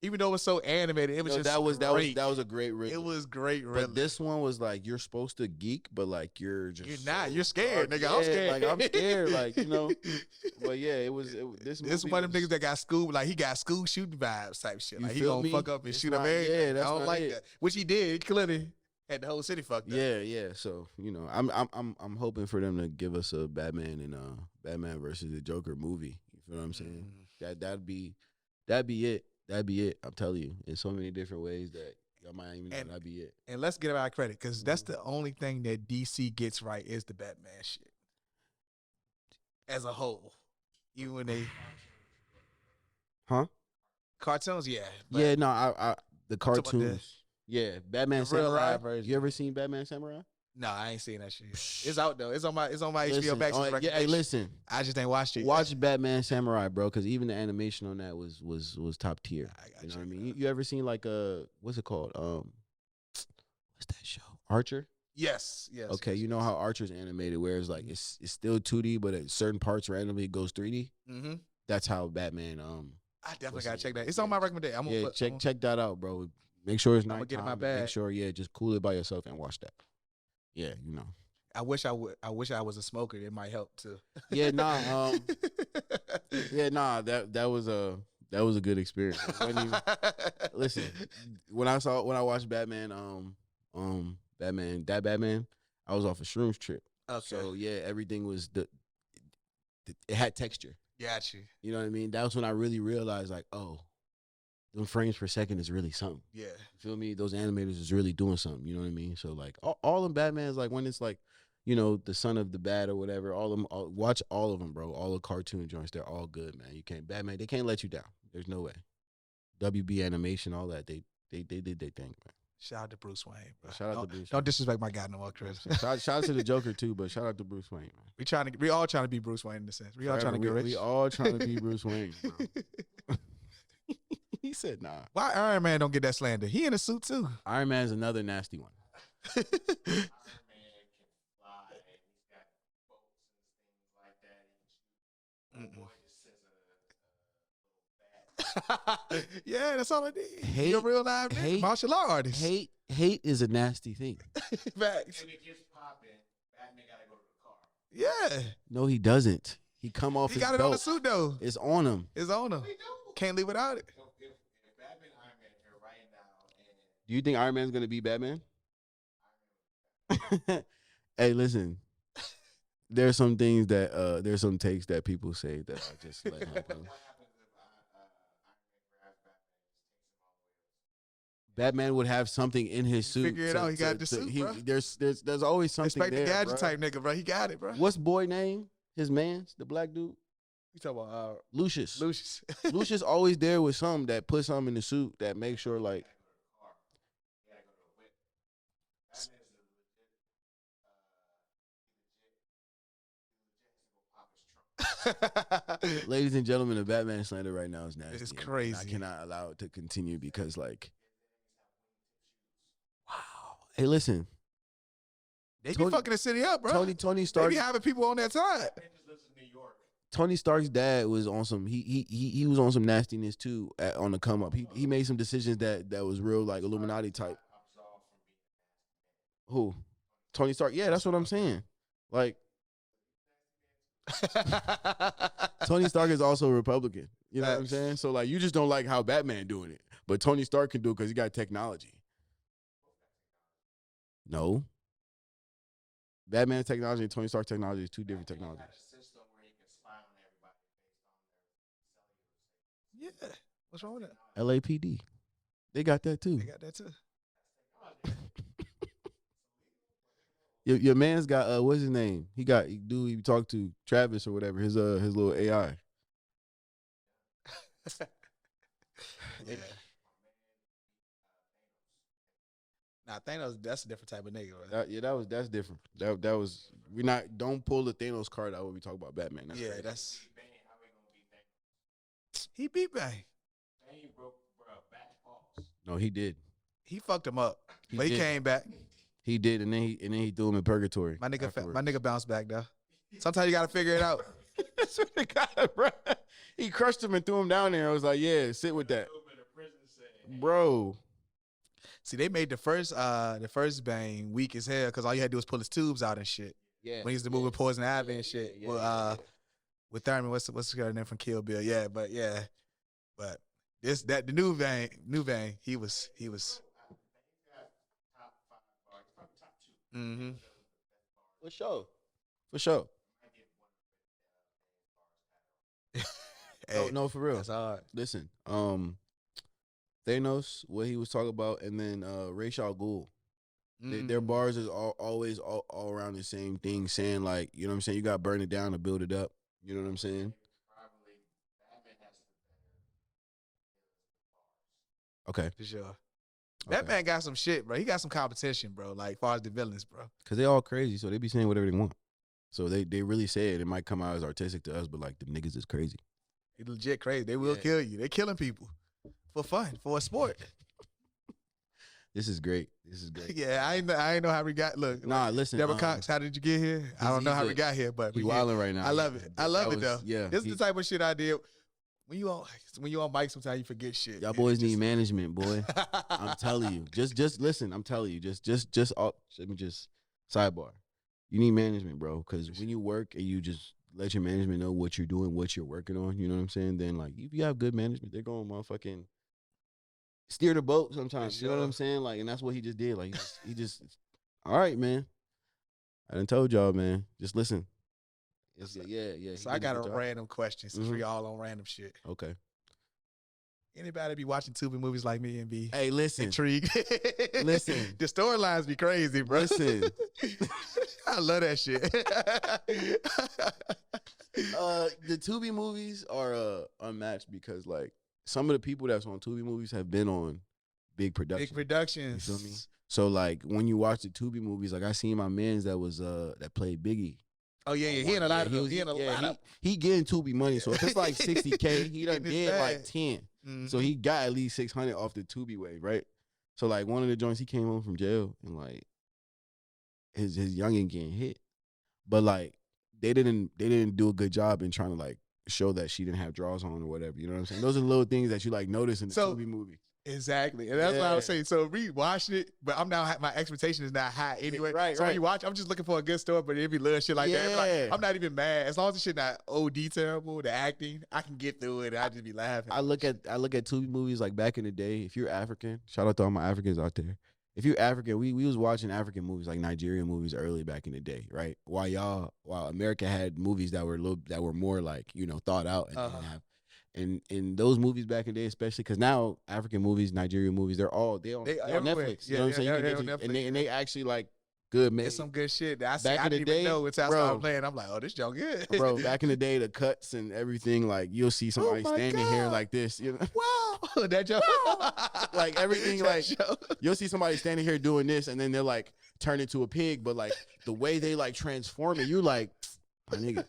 even though it was so animated, it was just that was great. That was a great Riddler. It was great Riddler. But this one was like you're supposed to geek, but like you're not. You're scared, nigga. I'm scared. Like I'm scared, like But yeah, this one of them niggas that got school, like he got school shooting vibes type shit. Like he gonna fuck up and shoot a man. Yeah, that's I don't like that. Which he did. He clearly had the whole city fucked up. Yeah. So I'm hoping for them to give us a Batman and Batman versus the Joker movie. You feel what I'm saying? That'd be it. That'd be it. I'm telling you, in so many different ways that y'all might even know that'd be it. And let's give it our credit because that's the only thing that DC gets right is the Batman shit as a whole. Even when they Huh? cartoons, yeah. But Yeah, no, I the I'm talking about cartoons. Yeah, Batman the real Samurai. live version. You ever seen Batman Samurai? No, I ain't seen that shit. It's out though. It's on my HBO Listen, Max. yeah, hey, Recommendation. listen. I just ain't watched it. Watch Batman Samurai, bro, because even the animation on that was top tier. I got You know you. what I mean? You ever seen like what's it called? What's that show? Archer. Yes. Okay, yes, you know how Archer's animated, where it's like it's still 2D, but at certain parts randomly it goes 3D. Mm-hmm. That's how Batman. I definitely gotta check that. It's on my recommendation. I'm gonna check that out, bro. Make sure it's I'm gonna nighttime. get in my and bag. Make sure, just cool it by yourself and watch that. Yeah, you know. I wish I would. I wish I was a smoker. It might help too. Yeah, nah. Yeah, nah. That was a good experience. Listen, when I watched Batman, Batman, I was off a shrooms trip. Okay. So yeah, everything was it had texture. Got you. You know what I mean? That was when I really realized, like, oh, them frames per second is really something. Yeah. You feel me? Those animators is really doing something. You know what I mean? So like, all them Batmans, like when it's like, you know, the son of the bat or whatever, all of them, watch all of them, bro. All the cartoon joints, they're all good, man. You can't Batman, they can't let you down. There's no way. WB animation, all that, they did their thing, man. Shout out to Bruce Wayne, bro. Shout out to Bruce. Don't disrespect my guy no more, Chris. shout out to the Joker too, but shout out to Bruce Wayne, man. We all trying to be Bruce Wayne in a sense. We all trying to get rich. We all trying to be Bruce Wayne, bro. He said, nah. Why Iron Man don't get that slander? He in a suit too. Iron Man's another nasty one. Yeah, that's all I need. He a real live martial art artist. Hate is a nasty thing. Facts. If it gets popping, Batman gotta go to the car. Yeah. No, he doesn't. He come off. He his got it belt. on the suit though. It's on him. It's on him. Can't live without it. If Batman and Iron Man here right now, and Do you think Iron Man's gonna be Batman? Hey, listen. There's some things that there's some takes that people say that I just let happen. what happens if Iron Man grabs Batman and takes him all the way? Batman would have something in his suit. Figure it out. He got the suit, bro. There's always something Respect there, the gadget bro. type nigga, bro. He got it, bro. What's boy name? His man's the black dude. You talking about Lucius. Lucius? Lucius always there with something that puts something in the suit that makes sure like. He gotta go to the whip. Batman is legit. Pop his trunk. Ladies and gentlemen, the Batman slander right now is nasty. It's and crazy. I cannot allow it to continue because, like, wow. Hey, listen. They Tony- be fucking the city up, bro. Tony They Stark. be having people on their side. Batman just lives in New York. Tony Stark's dad was on some. He was on some nastiness too on the come up. He made some decisions that was real like Illuminati type. Absolved from being Who? Tony Stark. Yeah, that's what I'm saying. Like Tony Stark is also a Republican. You know what I'm Facts. saying? So like you just don't like how Batman doing it, but Tony Stark can do it because he got technology. No. Batman's technology and Tony Stark's technology is two different technologies. got a system where he can spy on everybody based on their cellular. Yeah. What's wrong with that? LAPD. They got that too. They got that too. Your man's got what's his name? He got dude he talked to Travis or whatever. His little AI. Yeah. Nah, Thanos, that's a different type of nigga, right? That's different. That was don't pull the Thanos card out when we talk about Batman. That's Yeah, crazy. that's Bane, how we gonna beat Thanos? he beat Bane. Bane broke, bro, back balls. No, he did. He fucked him up, He but he did. came back. He did, and then he threw him in purgatory. My nigga afterwards. bounced back though. Sometimes you gotta figure it out. That's what the guy, bro. He crushed him and threw him down there. I was like, yeah, sit with that, Open the prison saying, bro. See, they made the first Bane weak as hell because all you had to do was pull his tubes out and shit. Yeah, When he used to move with Poison Ivy and shit. With Thurman, what's the girl name from Kill Bill? Yeah, but the new Bane, he was. top 5 bars, probably top 2. Mm-hmm. for sure. Hey, No, for real. that's hard. Listen, Thanos, what he was talking about, and then Ra's al Ghul. Their bars is always all around the same thing, saying like, you know what I'm saying, you got to burn it down to build it up. You know what I'm saying? Okay. for sure. That man got some shit, bro. He got some competition, bro. Like, far as the villains, bro. Because they all crazy, so they be saying whatever they want. So they really say it. It might come out as artistic to us, but like, the niggas is crazy. He legit crazy. They will kill you. They killing people for fun, for a sport. This is great. This is great. Yeah, I ain't know how we got. Look, Nah, listen. Deborah Cox, how did you get here? I don't know how we got here, but He we here. wilding right now. I love it. I love it though. Yeah. This is the type of shit I did. When you on mic, sometimes you forget shit. Y'all boys need management, boy. I'm telling you. Just listen. I'm telling you. Let me just sidebar. You need management, bro. Because when you work and you just let your management know what you're doing, what you're working on, you know what I'm saying? Then like, if you have good management, they're going to motherfucking steer the boat sometimes. Sure. You know what I'm saying? Like, and that's what he just did. Like, he just all right, man. I done told y'all, man. Just listen. Yeah. So I got a random question since we all on random shit. Okay. Anybody be watching Tubi movies like me and be Listen. intrigued? Listen. The storylines be crazy, bro. Listen. I love that shit. The Tubi movies are unmatched because like some of the people that's on Tubi movies have been on big productions. Big productions. You feel me? So like when you watch the Tubi movies, like I seen my mans that played Biggie. Oh yeah. He in a lot of them. He getting Tubi money. So if it's like 60K, he done did like 10. Mm-hmm. So he got at least 600 off the Tubi wave, right? So like one of the joints, he came home from jail and like his youngin getting hit, but like they didn't do a good job in trying to like show that she didn't have drawers on or whatever. You know what I'm saying? Those are the little things that you like notice in the Tubi movie. Exactly. And that's what I was saying. So rewatching it, but my expectation is not high anyway. Right, so when you watch, I'm just looking for a good story, but it be little shit like that. Like, I'm not even mad. As long as the shit not OD terrible, the acting, I can get through it. I just be laughing. I look at Tubi movies like back in the day. If you're African, shout out to all my Africans out there. If you're African, we was watching African movies like Nigerian movies early back in the day, right? While America had movies that were more like, you know, thought out and didn't have. And in those movies back in the day, especially because now African movies, Nigerian movies, they're on Netflix. You know what I'm saying? And they actually like good, man. It's some good shit that I didn't even know until I started playing. I'm like, oh, this joke good. Bro, back in the day, the cuts and everything, like you'll see somebody standing here like this, you know? Wow, that joke. Like everything, like you'll see somebody standing here doing this, and then they're like turn into a pig, but like the way they like transform it, you're like, my nigga,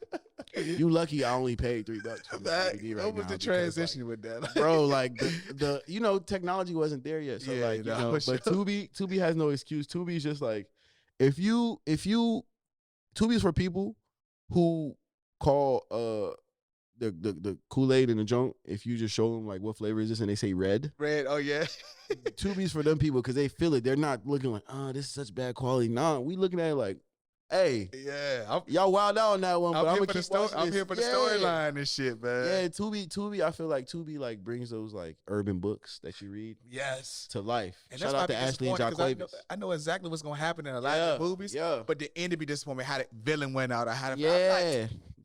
you lucky I only paid $3 for this DVD right what was now the because, transition like, with that? bro, like the you know, technology wasn't there yet. So like, you know, but Tubi has no excuse. Tubi's just like, if you Tubi's for people who call the Kool-Aid in the junk, if you just show them like what flavor is this and they say red. Oh yeah. Tubi's for them people because they feel it. They're not looking like, oh, this is such bad quality. Nah, we looking at it like, hey, y'all wild out on that one, but I'm here for the storyline and shit, man. Yeah, Tubi. I feel like Tubi like brings those like urban books that you read, to life. And shout out to Ashley and John Clavis. I know exactly what's gonna happen in a lot of movies. Yeah, but the end of be disappointment how the villain went out.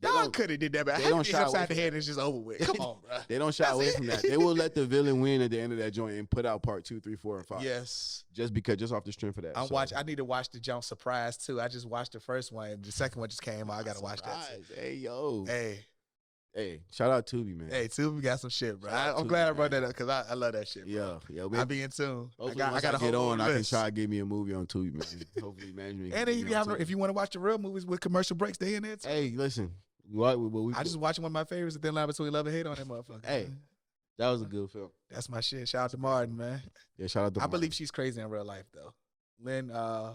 Y'all could have did that, but they don't shot outside the head. It's just over with. Come on, bro. They don't shy away from that. They will let the villain win at the end of that joint and put out part 2, 3, 4, and 5. Yes, just off the strength of that. I need to watch the jump Surprise too. I just watched the first one. The second one just came out. I gotta watch that too. Hey yo. Hey, shout out Tubi, man. Hey, Tubi got some shit, bro. I'm glad I brought that up because I love that shit, bro. Yeah, I be in tune. I gotta get on. I can try to give me a movie on Tubi, man. Hopefully, management. And then if you want to watch the real movies with commercial breaks, they in there too. Hey, listen. I just watched one of my favorites, The Thin Line Between Love and Hate on that motherfucker. Hey, that was a good film. That's my shit. Shout out to Martin, man. Yeah, shout out to Martin. I believe she's crazy in real life, though. Lynn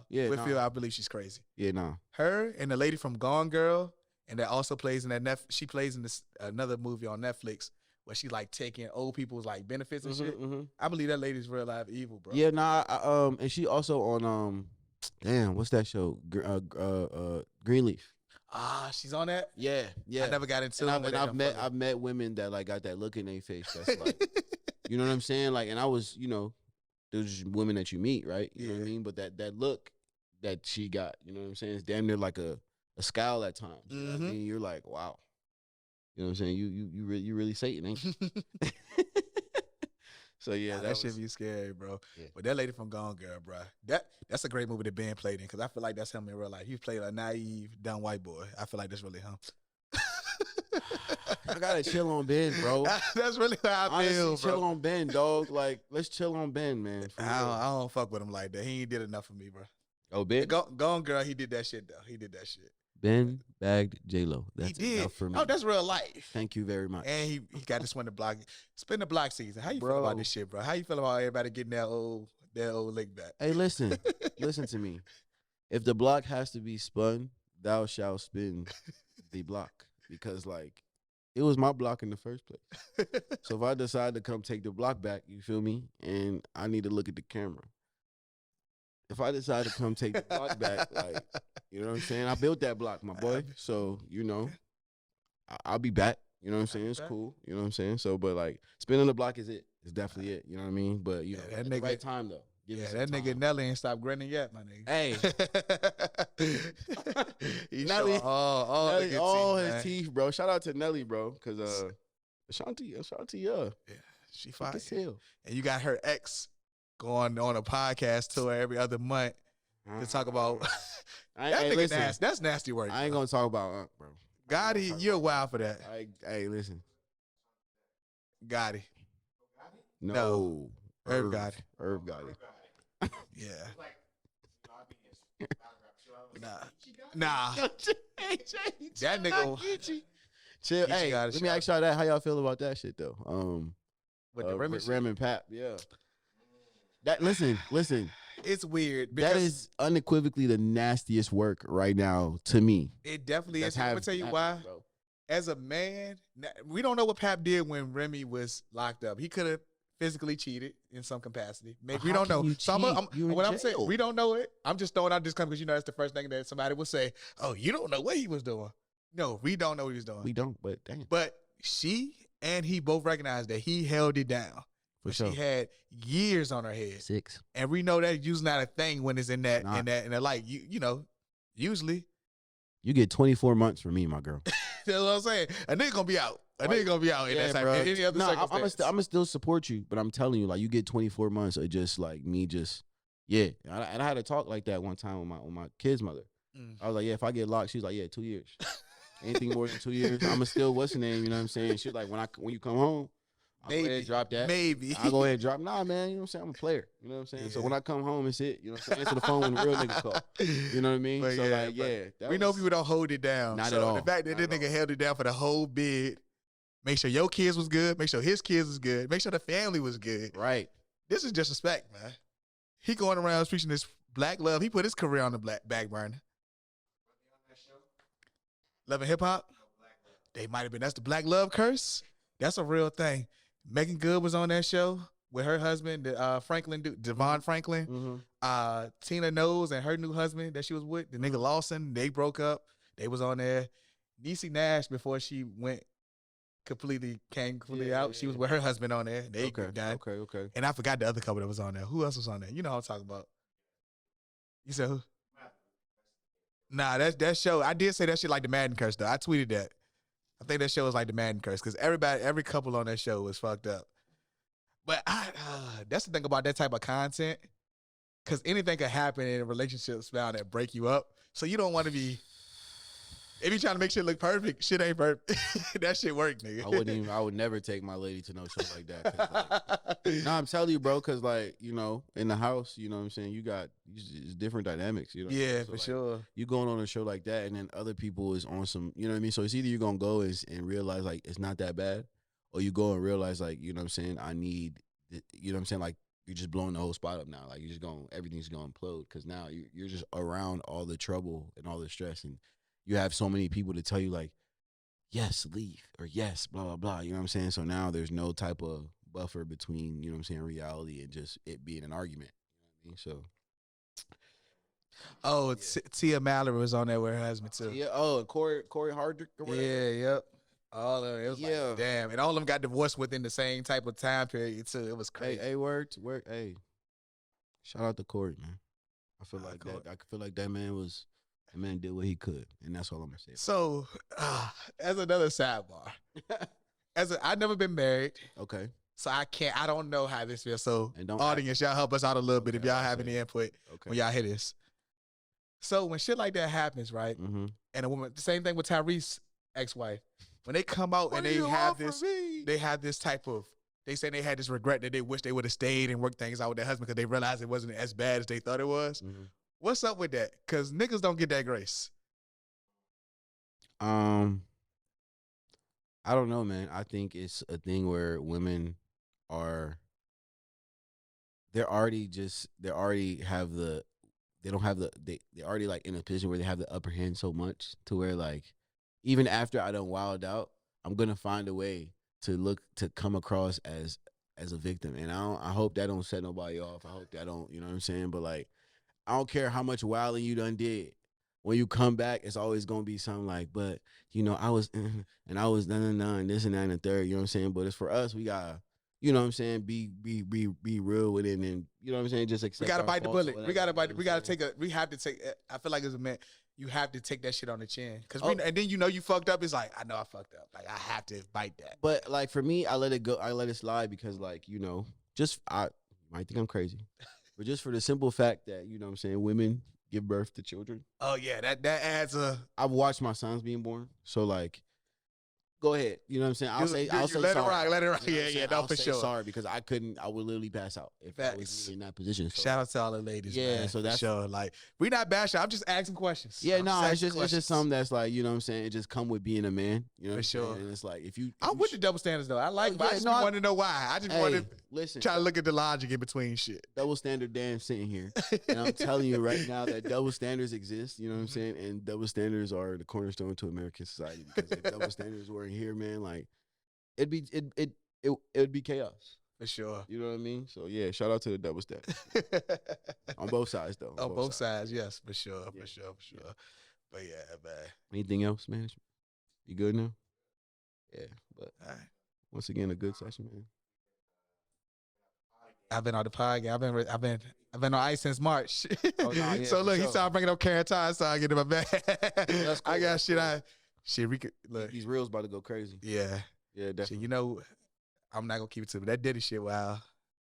Whitfield, I believe she's crazy. Yeah, nah. Her and the lady from Gone Girl, and that also plays in that she plays in this another movie on Netflix where she like taking old people's like benefits and shit. Mm-hmm. I believe that lady's real life evil, bro. Yeah, nah. And she also on damn, what's that show? Greenleaf. She's on that. Yeah. I never got into it. And I've met women that like got that look in their face. That's like, you know what I'm saying? Like, and I was, you know, there's women that you meet, right? You know what I mean? But that look that she got, you know what I'm saying? It's damn near like a scowl at times. You know what I mean? You're like, wow. You know what I'm saying? You really Satan, ain't you? So yeah, that shit be scary, bro. Yeah. But that lady from Gone Girl, bro, that's a great movie that Ben played in because I feel like that's him in real life. He played a naive, dumb white boy. I feel like that's really him. I gotta chill on Ben, bro. That's really how I feel, Honestly, chill bro. on Ben, dog. Like, let's chill on Ben, man. For real. I don't fuck with him like that. He ain't did enough for me, bro. Oh, Ben? Go on, girl. He did that shit though. He did that shit. Ben bagged J-Lo. That's he did. enough for me. Oh, that's real life. Thank you very much. And he got to spin the block. Spin the block season. How you feel about this shit, bro? How you feel about everybody getting that old lick back? Hey, listen. Listen to me. If the block has to be spun, thou shalt spin the block. Because, like, it was my block in the first place. So if I decide to come take the block back, you feel me? And I need to look at the camera. If I decide to come take the block back, like, you know what I'm saying? I built that block, my boy. So, you know, I'll be back. You know what I'm saying? It's cool. You know what I'm saying? So, but, like, spinning the block is it. It's definitely it. You know what I mean? But, you know, that at nigga, the right time, though. That nigga Nelly ain't stopped grinning yet, my nigga. Hey. He Nelly, Nelly, all his teeth, bro. Shout out to Nelly, bro. Because Ashanti, yeah, she fine as hell. And you got her ex going on a podcast tour every other month to talk about that nigga nasty. That's nasty work. I ain't gonna talk about bro. Gotti, you're wild for that. Hey, listen. Gotti. No. Irv Gotti. Irv Gotti. Yeah. Nah. That nigga. Chill. Hey, let me ask y'all that. How y'all feel about that shit though? With the Rem and Pap. Yeah. That listen. It's weird. That is unequivocally the nastiest work right now to me. It definitely is. I'm gonna tell you why. Bro. As a man, we don't know what Pap did when Remy was locked up. He could have physically cheated in some capacity. Maybe we don't know. So I'm saying, we don't know it. I'm just throwing out this because you know that's the first thing that somebody will say. Oh, you don't know what he was doing. No, we don't know what he was doing. We don't, but damn. But she and he both recognized that he held it down. For sure. She had years on her head. 6. And we know that usually not a thing when it's in that like you know, usually. You get 24 months from me, my girl. That's what I'm saying. A nigga gonna be out. A nigga gonna be out in that type, in any other circumstance. I'm gonna still support you, but I'm telling you, like, you get 24 months of just like me, And I had a talk like that one time with my kid's mother. I was like, yeah, if I get locked, she was like, yeah, 2 years. Anything more than 2 years, I'ma still what's the name? You know what I'm saying? She was like, when you come home, I'll go ahead and drop that. Maybe. I'll go ahead and drop. Nah, man, you know what I'm saying? I'm a player. You know what I'm saying? Yeah. So when I come home, it's it. You know what I'm saying? Answer the phone when the real niggas call. You know what I mean? But so we know people don't hold it down. Not at all. The fact that this nigga held it down for the whole bid, make sure your kids was good, make sure his kids was good, make sure the family was good. Right. This is disrespect, man. He going around preaching this black love. He put his career on the back burner. Love and Hip Hop? They might have been. That's the black love curse. That's a real thing. Megan Good was on that show with her husband, Devon Franklin. Mm-hmm. Tina Knowles and her new husband that she was with, the nigga Lawson, they broke up. They was on there. Niecy Nash, before she came completely out, she was with her husband on there. They died. Okay. And I forgot the other couple that was on there. Who else was on there? You know what I'm talking about. You said who? Nah, that show, I did say that shit like the Madden curse, though. I tweeted that. I think that show was like the Madden curse because every couple on that show was fucked up. But that's the thing about that type of content, because anything could happen in a relationship bound that break you up. So you don't want to be. If you trying to make shit look perfect, shit ain't perfect. That shit work, nigga. I would never take my lady to no show like that. Like, I'm telling you, bro, because, like, you know, in the house, you know what I'm saying, it's different dynamics, you know? Yeah, so, for like, sure. You going on a show like that, and then other people is on some, you know what I mean? So it's either you're going to go and realize, like, it's not that bad, or you go and realize, like, you know what I'm saying, I need, you know what I'm saying, like, you're just blowing the whole spot up now. Like, you're just everything's going to implode, because now you're just around all the trouble and all the stress, and you have so many people to tell you, like, yes, leave, or yes, blah, blah, blah. You know what I'm saying? So now there's no type of buffer between, you know what I'm saying, reality and just it being an argument. You know what I mean? So. Oh, Tia Mallory was on there with her husband, too. Yeah. Oh, and Corey Hardrick or whatever? Yeah, yep. All of it. It was like, damn. And all of them got divorced within the same type of time period, too. It was crazy. Hey, word. Hey, shout out to Corey, man. I feel like that man did what he could, and that's all I'm gonna say. So, as another sidebar, I've never been married. Okay. So I don't know how this feels. So, audience, y'all help us out a little bit if y'all have any input when y'all hear this. So when shit like that happens, right? Mm-hmm. And a woman, the same thing with Tyrese's ex-wife. when they come out and What do you want from me? they have this type of. They say they had this regret that they wish they would have stayed and worked things out with their husband because they realized it wasn't as bad as they thought it was. Mhm. What's up with that? Because niggas don't get that grace. I don't know, man. I think it's a thing where women are they already already like in a position where they have the upper hand so much to where like even after I done wild out, I'm gonna find a way to come across as a victim. And I hope that don't set nobody off. I hope that don't, you know what I'm saying? But like I don't care how much wilding you done did. When you come back, it's always gonna be something like, but you know, I was and I was and this and that and the third, you know what I'm saying? But it's for us, we gotta, you know what I'm saying, be real with it, and you know what I'm saying, just accept We gotta our bite the faults or bullet. whatever, We gotta you know bite. what We I'm gotta saying? take a. We have to take. I feel like as a man, you have to take that shit on the chin. Oh. And then you know you fucked up. It's like I know I fucked up. Like I have to bite that. But like for me, I let it go. I let it slide because like, you know, just I might think I'm crazy, but just for the simple fact that, you know what I'm saying, women give birth to children. Oh yeah, that adds a. I've watched my sons being born, so like, go ahead. You know what I'm saying? I'll say let sorry. it rock. Let it rock. You know what Yeah, I'm saying? no, I'll for say sure. sorry because I couldn't. I would literally pass out if that was Facts. me in that position. So. Shout out to all the ladies. Yeah, man, so for that's- sure. Like we not bashing. I'm just asking questions. Yeah, I'm no, it's asking just questions. something that's like, you know what I'm saying. It just come with being a man. You know what For I'm saying? sure. And it's like if you. I'm with the double standards though. I like. But I yeah, just no, I- want to know why. I just Hey, want to listen. try to look at the logic in between shit. Double standard Dan sitting here. And I'm telling you right now that double standards exist, you know what I'm saying? And double standards are the cornerstone to American society. Because if double standards weren't here, man, like it'd be chaos. For sure. You know what I mean? So yeah, shout out to the double standard. On both sides though. On both sides, yes, for sure, Yeah. for sure. But yeah, man. Anything else, man? You good now? Yeah. But All right. once again, a good session, man. I've been on the podcast. I've been on ice since March. Oh, nah, yeah, so for look, he sure. started bringing up Karen Todd, so I get in my bag. That's cool, I got that's shit. cool. Shit. We could look. These reels about to go crazy. Yeah. Yeah, Shit, definitely. you know, I'm not gonna keep it to me. That Diddy shit, wow.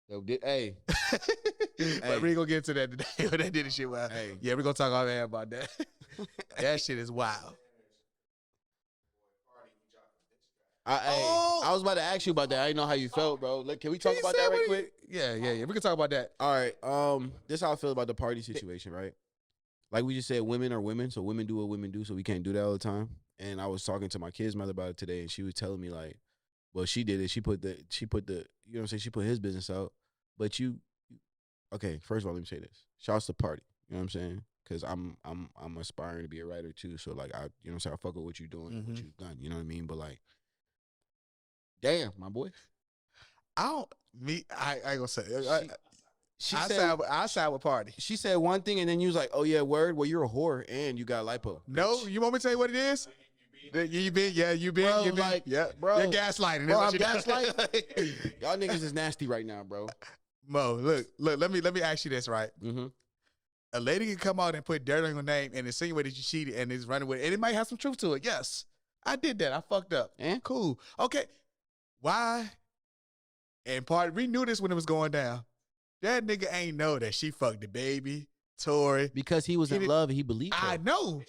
Yo, hey, But we ain't gonna get into that today. But that Diddy shit, wow. Hey. Yeah, we gonna talk all man about that. That shit is wild. Oh! I was about to ask you about that. I didn't know how you felt, bro. Like, can we talk He about said that right what quick? Yeah. We can talk about that. All right. This is how I feel about the party situation, right? Like we just said, women are women, so women do what women do, so we can't do that all the time. And I was talking to my kid's mother about it today, and she was telling me like, well, she did it. She put the, you know what I'm saying? She put his business out. But okay, first of all, let me say this. Shouts to party. You know what I'm saying? Because I'm aspiring to be a writer too. So like you know what I'm saying? I fuck with what you're doing, and what Mhm. you've done. You know what I mean? But like, damn, my boy. I ain't gonna say. She I said side with party. she said one thing, and then you was like, "Oh yeah, word. Well, you're a whore, and you got lipo." No, bitch. you want me to tell you what it is? You been, Bro, you been, like, yeah, bro. You're gaslighting. Bro, That's I'm what you're doing. gaslighting? Y'all niggas is nasty right now, bro. Mo, look. Let me ask you this, right? Mm-hmm. A lady can come out and put dirt on your name and insinuate that you cheated and is running with it, and it might have some truth to it. Yes, I did that. I fucked up. And Cool. Okay. Why? And we knew this when it was going down. That nigga ain't know that she fucked the baby, Tori. because he was He in did- love, he believed her. I know.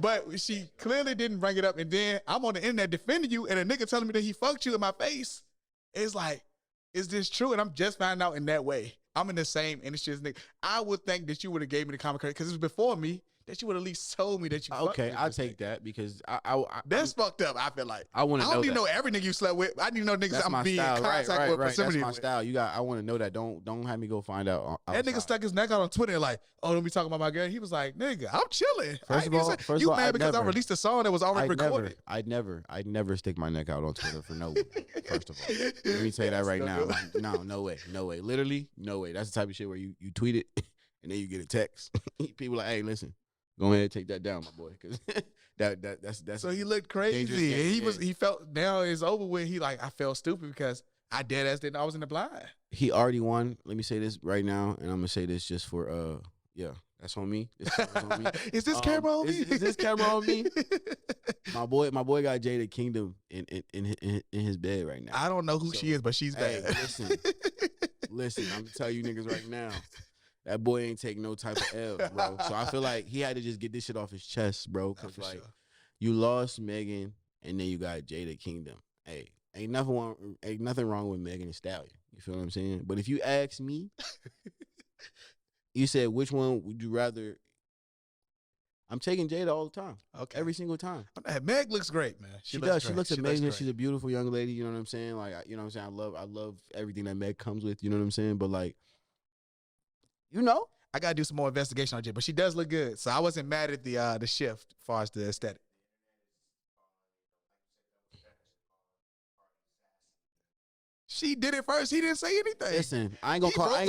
But she clearly didn't bring it up. And then I'm on the internet defending you, and a nigga telling me that he fucked you in my face. It's like, is this true? And I'm just finding out in that way. I'm in the same industry as nigga. I would think that you would have gave me the comment because it was before me, that you would at least told me that you fucked Okay, me. I'll take that because I That's fucked up, I feel like. I want I to don't know need to that. know every nigga you slept with. I need to know niggas That's I'm my being in style, contact right. with, That's proximity my with. style. I want to know that. Don't have me go find out. That nigga outside. stuck his neck out on Twitter like, oh, don't be talking about my girl. He was like, nigga, I'm chilling. I First ain't of all- gonna say- first you of all, mad I'd because I never- released a song that was already recorded. I'd never stick my neck out on Twitter for no one. First of all, let me say that right now. Like, no way, literally, no way. That's the type of shit where you tweet it and then you get a text. People like, hey, listen, go ahead and take that down, my boy, because that's So he looked dangerous crazy. game, And yeah. he felt now it's over with. He like, I felt stupid because I dead ass didn't know I was in the blind. He already won. Let me say this right now, and I'm gonna say this just for yeah, that's on me. This camera's on me. Is this camera on me? Is this camera on me? My boy got Jada Kingdom in his bed right now. I don't know who So, she is, but she's hey, bad. listen, I'm gonna tell you niggas right now. That boy ain't take no type of L, bro. So I feel like he had to just get this shit off his chest, bro. Nah, Cause for like sure. you lost Megan and then you got Jada Kingdom. Hey, ain't nothing wrong with Megan Thee Stallion. You feel what I'm saying? But if you ask me, you said which one would you rather? I'm taking Jada all the time. Okay. Every single time. Meg looks great, man. She does. She looks amazing. Looks She's a beautiful young lady. You know what I'm saying? Like, you know what I'm saying? I love everything that Meg comes with. You know what I'm saying? But like, you know, I gotta do some more investigation on Jada, but she does look good. So I wasn't mad at the shift as far as the aesthetic. She did it first. He didn't say anything. listen, I ain't gonna call him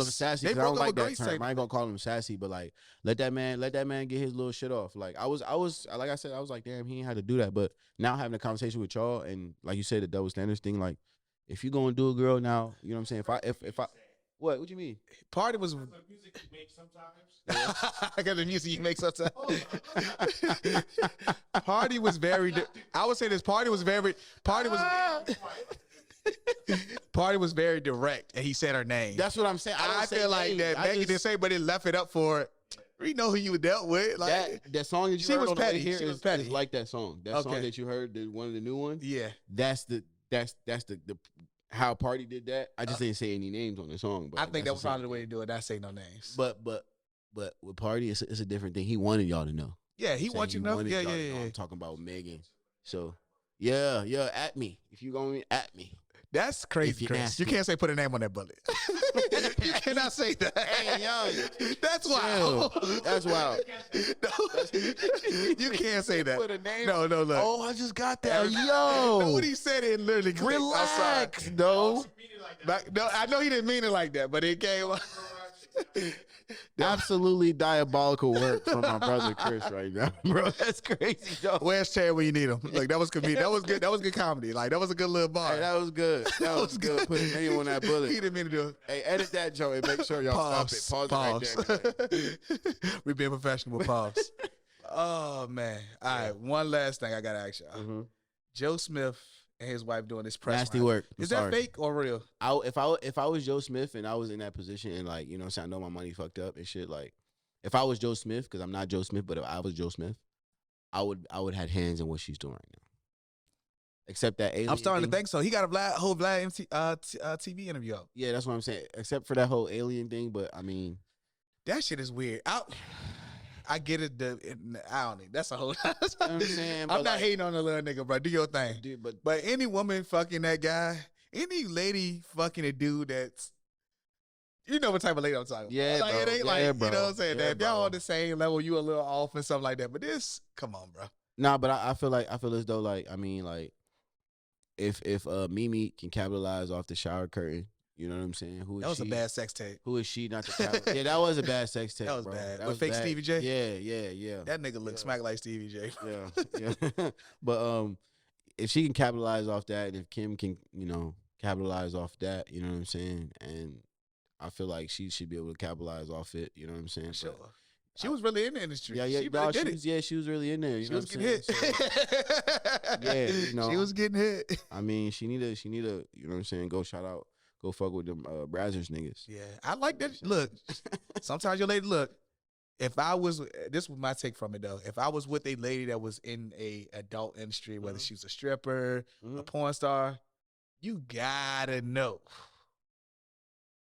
sassy They because I don't broke up like with that Grace term. saying- I ain't gonna call him sassy, but like, let that man get his little shit off. Like, I was like I said, I was like, damn, he ain't had to do that. But now having a conversation with y'all and like you said, the double standards thing, like, if you gonna do a girl now, you know what I'm saying? If I what you mean? Party was. The music you make sometimes. I got the music you make sometimes. Party was very. I would say this party was very. Party was very direct, and he said her name. That's what I'm saying. I feel like that Megan didn't say, but it left it up for. We know who you dealt with. Like that song that you she heard was on the way petty. here She was is petty. like that song. That song Okay. that you heard, one of the new ones. yeah. That's the how Party did that. I just didn't say any names on the song. But I think that was that's probably the way to do it. Not say no names. But with Party, it's a different thing. He wanted y'all to know. Yeah, he Saying wants you to know. wanted Yeah, y'all to know. I'm talking about Megan. So yeah, at me. If you going at me. That's crazy, If you're Chris. nasty. You can't say put a name on that bullet. You cannot say that. Hey, yo, That's wild. That's wild. No, you can't say that. Put a name. No, look. Oh, I just got that. No, Yo, what he said it literally. relax, no. No, I know he didn't mean it like that, but it came. Absolutely diabolical work from my brother Chris right now, bro. That's crazy, dog. Where's Terry when you need him? Look, that was comedy. That was good. That was good comedy. Like that was a good little bar. Hey, that was good. That was good. Put a name on that He bullet. didn't mean to do it. Hey, edit that joke and make sure y'all Pause. stop it. Pause it right there. We being professional with pause. Oh man. All right. One last thing I gotta ask y'all. Mhm. Joe Smith and his wife doing this press. Nasty run. work. I'm Is sorry. that fake or real? If I was Joe Smith and I was in that position and like, you know what I'm saying, I know my money fucked up and shit, like if I was Joe Smith, because I'm not Joe Smith, but if I was Joe Smith, I would have hands in what she's doing right now. Except that alien I'm starting thing. to think so. He got a whole Vlad TV interview up. Yeah, that's what I'm saying. Except for that whole alien thing, but I mean, That shit is weird. I get it. I don't know. That's a whole. you know what I'm saying? I'm But not like, hating on the little nigga, bro. Do your thing. dude, But any woman fucking that guy, any lady fucking a dude that's, you know what type of lady I'm talking about. Yeah, like, bro. it ain't Yeah, like, bro. you know what I'm saying? Yeah, that if y'all bro. on the same level, you a little off and something like that. But this, come on, bro. nah, but I feel as though like, I mean, like if Mimi can capitalize off the shower curtain, you know what I'm saying? Who is That was she? a bad sex tape. Who is she not to capitalize? Yeah, that was a bad sex tape. That was bro. bad. That With fake bad. Stevie J? Yeah. That nigga look smack like Stevie J. Yeah. But if she can capitalize off that, and if Kim can, you know, capitalize off that, you know what I'm saying? And I feel like she should be able to capitalize off it, you know what I'm saying? Sure. But She was really in the industry. yeah, She no, really did it. she was really in there. You She know was what I'm getting saying? hit. So, yeah, you know. She was getting hit. I mean, she need a, you know what I'm saying? Go fuck with them Brazzers niggas. Yeah, I like that. Look, sometimes your lady, look, if I was, this was my take from it though. If I was with a lady that was in a adult industry, whether she was a stripper, a porn star, you gotta know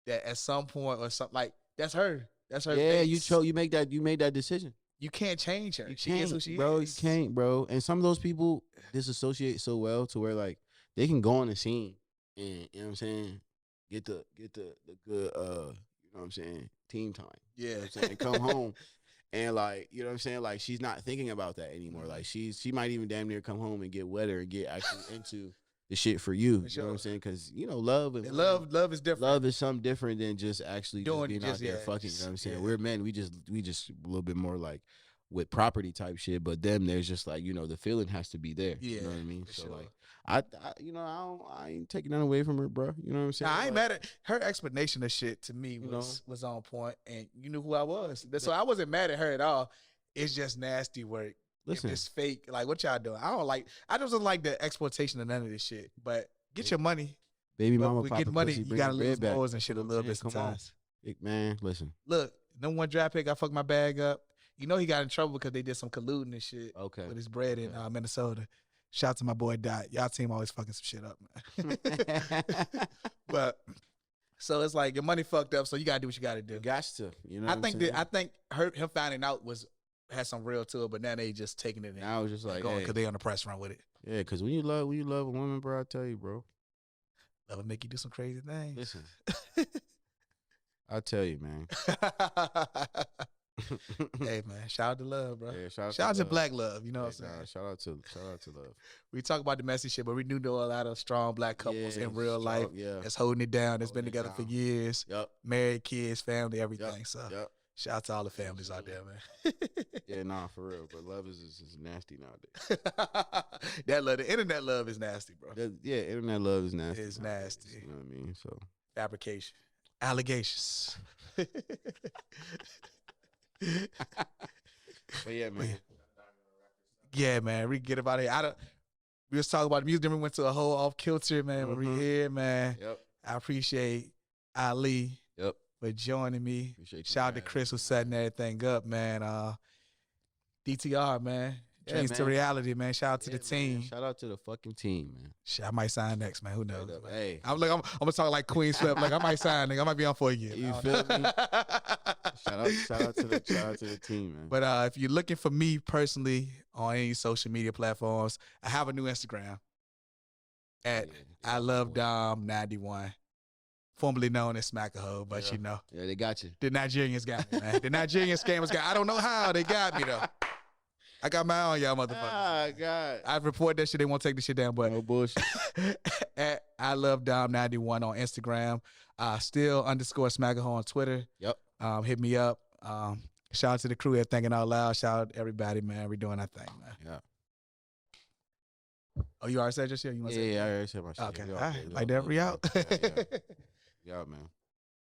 that at some point or something, like, that's her. That's her. Yeah, face. you made that decision. You can't change her. You She can't, is who she bro. is. You can't, bro. And some of those people disassociate so well to where like they can go on the scene and you know what I'm saying, get the good you know what I'm saying, team time. Yeah. You know what I'm saying, and come home and like, you know what I'm saying, like she's not thinking about that anymore. Like she might even damn near come home and get wetter and get actually into the shit for you. For You know what I'm sure. saying? Because you know love and Love is different. love is something different than just actually Doing just being just, out there yeah, fucking. just- You know what I'm saying? yeah. We're men. We just a little bit more like with property type shit. But them, there's just like, you know, the feeling has to be there. Yeah, You know what I mean? for So sure. like, I you know, I ain't taking that away from her, bro. You know what I'm saying? Nah, I ain't Like, mad at her explanation of shit. To me, You was on point, and you knew who I was. So I wasn't mad at her at all. It's just nasty work. Listen, It's fake. Like, what y'all doing? I just don't like the exploitation of none of this shit. But get your money. baby But mama we popping get money. pussy, You bring gotta the lose bread back. balls and shit a You know little what I'm bit saying? Come on. sometimes. Big man, listen. Look, no one draft pick. I fucked my bag up. You know he got in trouble because they did some colluding and shit Okay. with his bread in Okay. Minnesota. Shout out to my boy Dot. Y'all team always fucking some shit up, man. But so it's like your money fucked up, so you gotta do what you gotta do. You got to. You know. I what think I'm saying? I think him finding out had some real to it, but now they just taking it and Now it's just like, going hey, because they on the press run with it. yeah, because when you love a woman, bro, I tell you, bro. Love will make you do some crazy things. Listen, I tell you, man. Hey man, shout out to love, bro. Yeah, Shout out to love. black love. You know what I'm Nah, saying? shout out to love. We talk about the messy shit, but we do know a lot of strong black couples Yeah, in real strong, life yeah. that's holding it down. That's been Holding it together for down. years. Yep. Married, kids, family, everything. Yep. So Yep. shout out to all the families out there, man. Yeah, nah, for real. But love is nasty nowadays. That love, the internet love is nasty, bro. Yeah, internet love is nasty. It's nowadays, nasty. You know what I mean? So Fabrication. Allegations. but yeah, man. Yeah, man. We get about it. We was talking about music, then we went to a whole off kilter, man. But we here, man. Yep. I appreciate Alie Yep. for joining me. Appreciate you. Shout out to guys. Chris for setting everything up, man. DTR, man. Yeah, Dreams to man. reality, man. Shout out to Yeah, the team. man. Shout out to the fucking team, man. Shit, I might sign next, man. Who knows? Straight up. man. Hey. I'm gonna talk like Queen Swept. Like I might sign, nigga. I might be on for a year. You I feel don't me? know. Shout out to the team, man. But if you're looking for me personally on any social media platforms, I have a new Instagram at I love Dom 91, formerly known as Smackaho, but you know Yeah, they got you. the Nigerians got me, man. The Nigerian scammers got. I don't know how they got me though. I got my own, y'all motherfuckers. Ah, God. I've reported that shit. They won't take the shit down, but No bullshit. at I love Dom 91 on Instagram. Still _ Smackaho on Twitter. Yep. Hit me up. Shout out to the crew at Thinking Out Loud. Shout out to everybody, man. We doing our thing, man. Yeah. Oh, you already said your shit? You want to say? Yeah, I already said my shit. Okay. We all all right. good. Like that, we out. Yeah, man.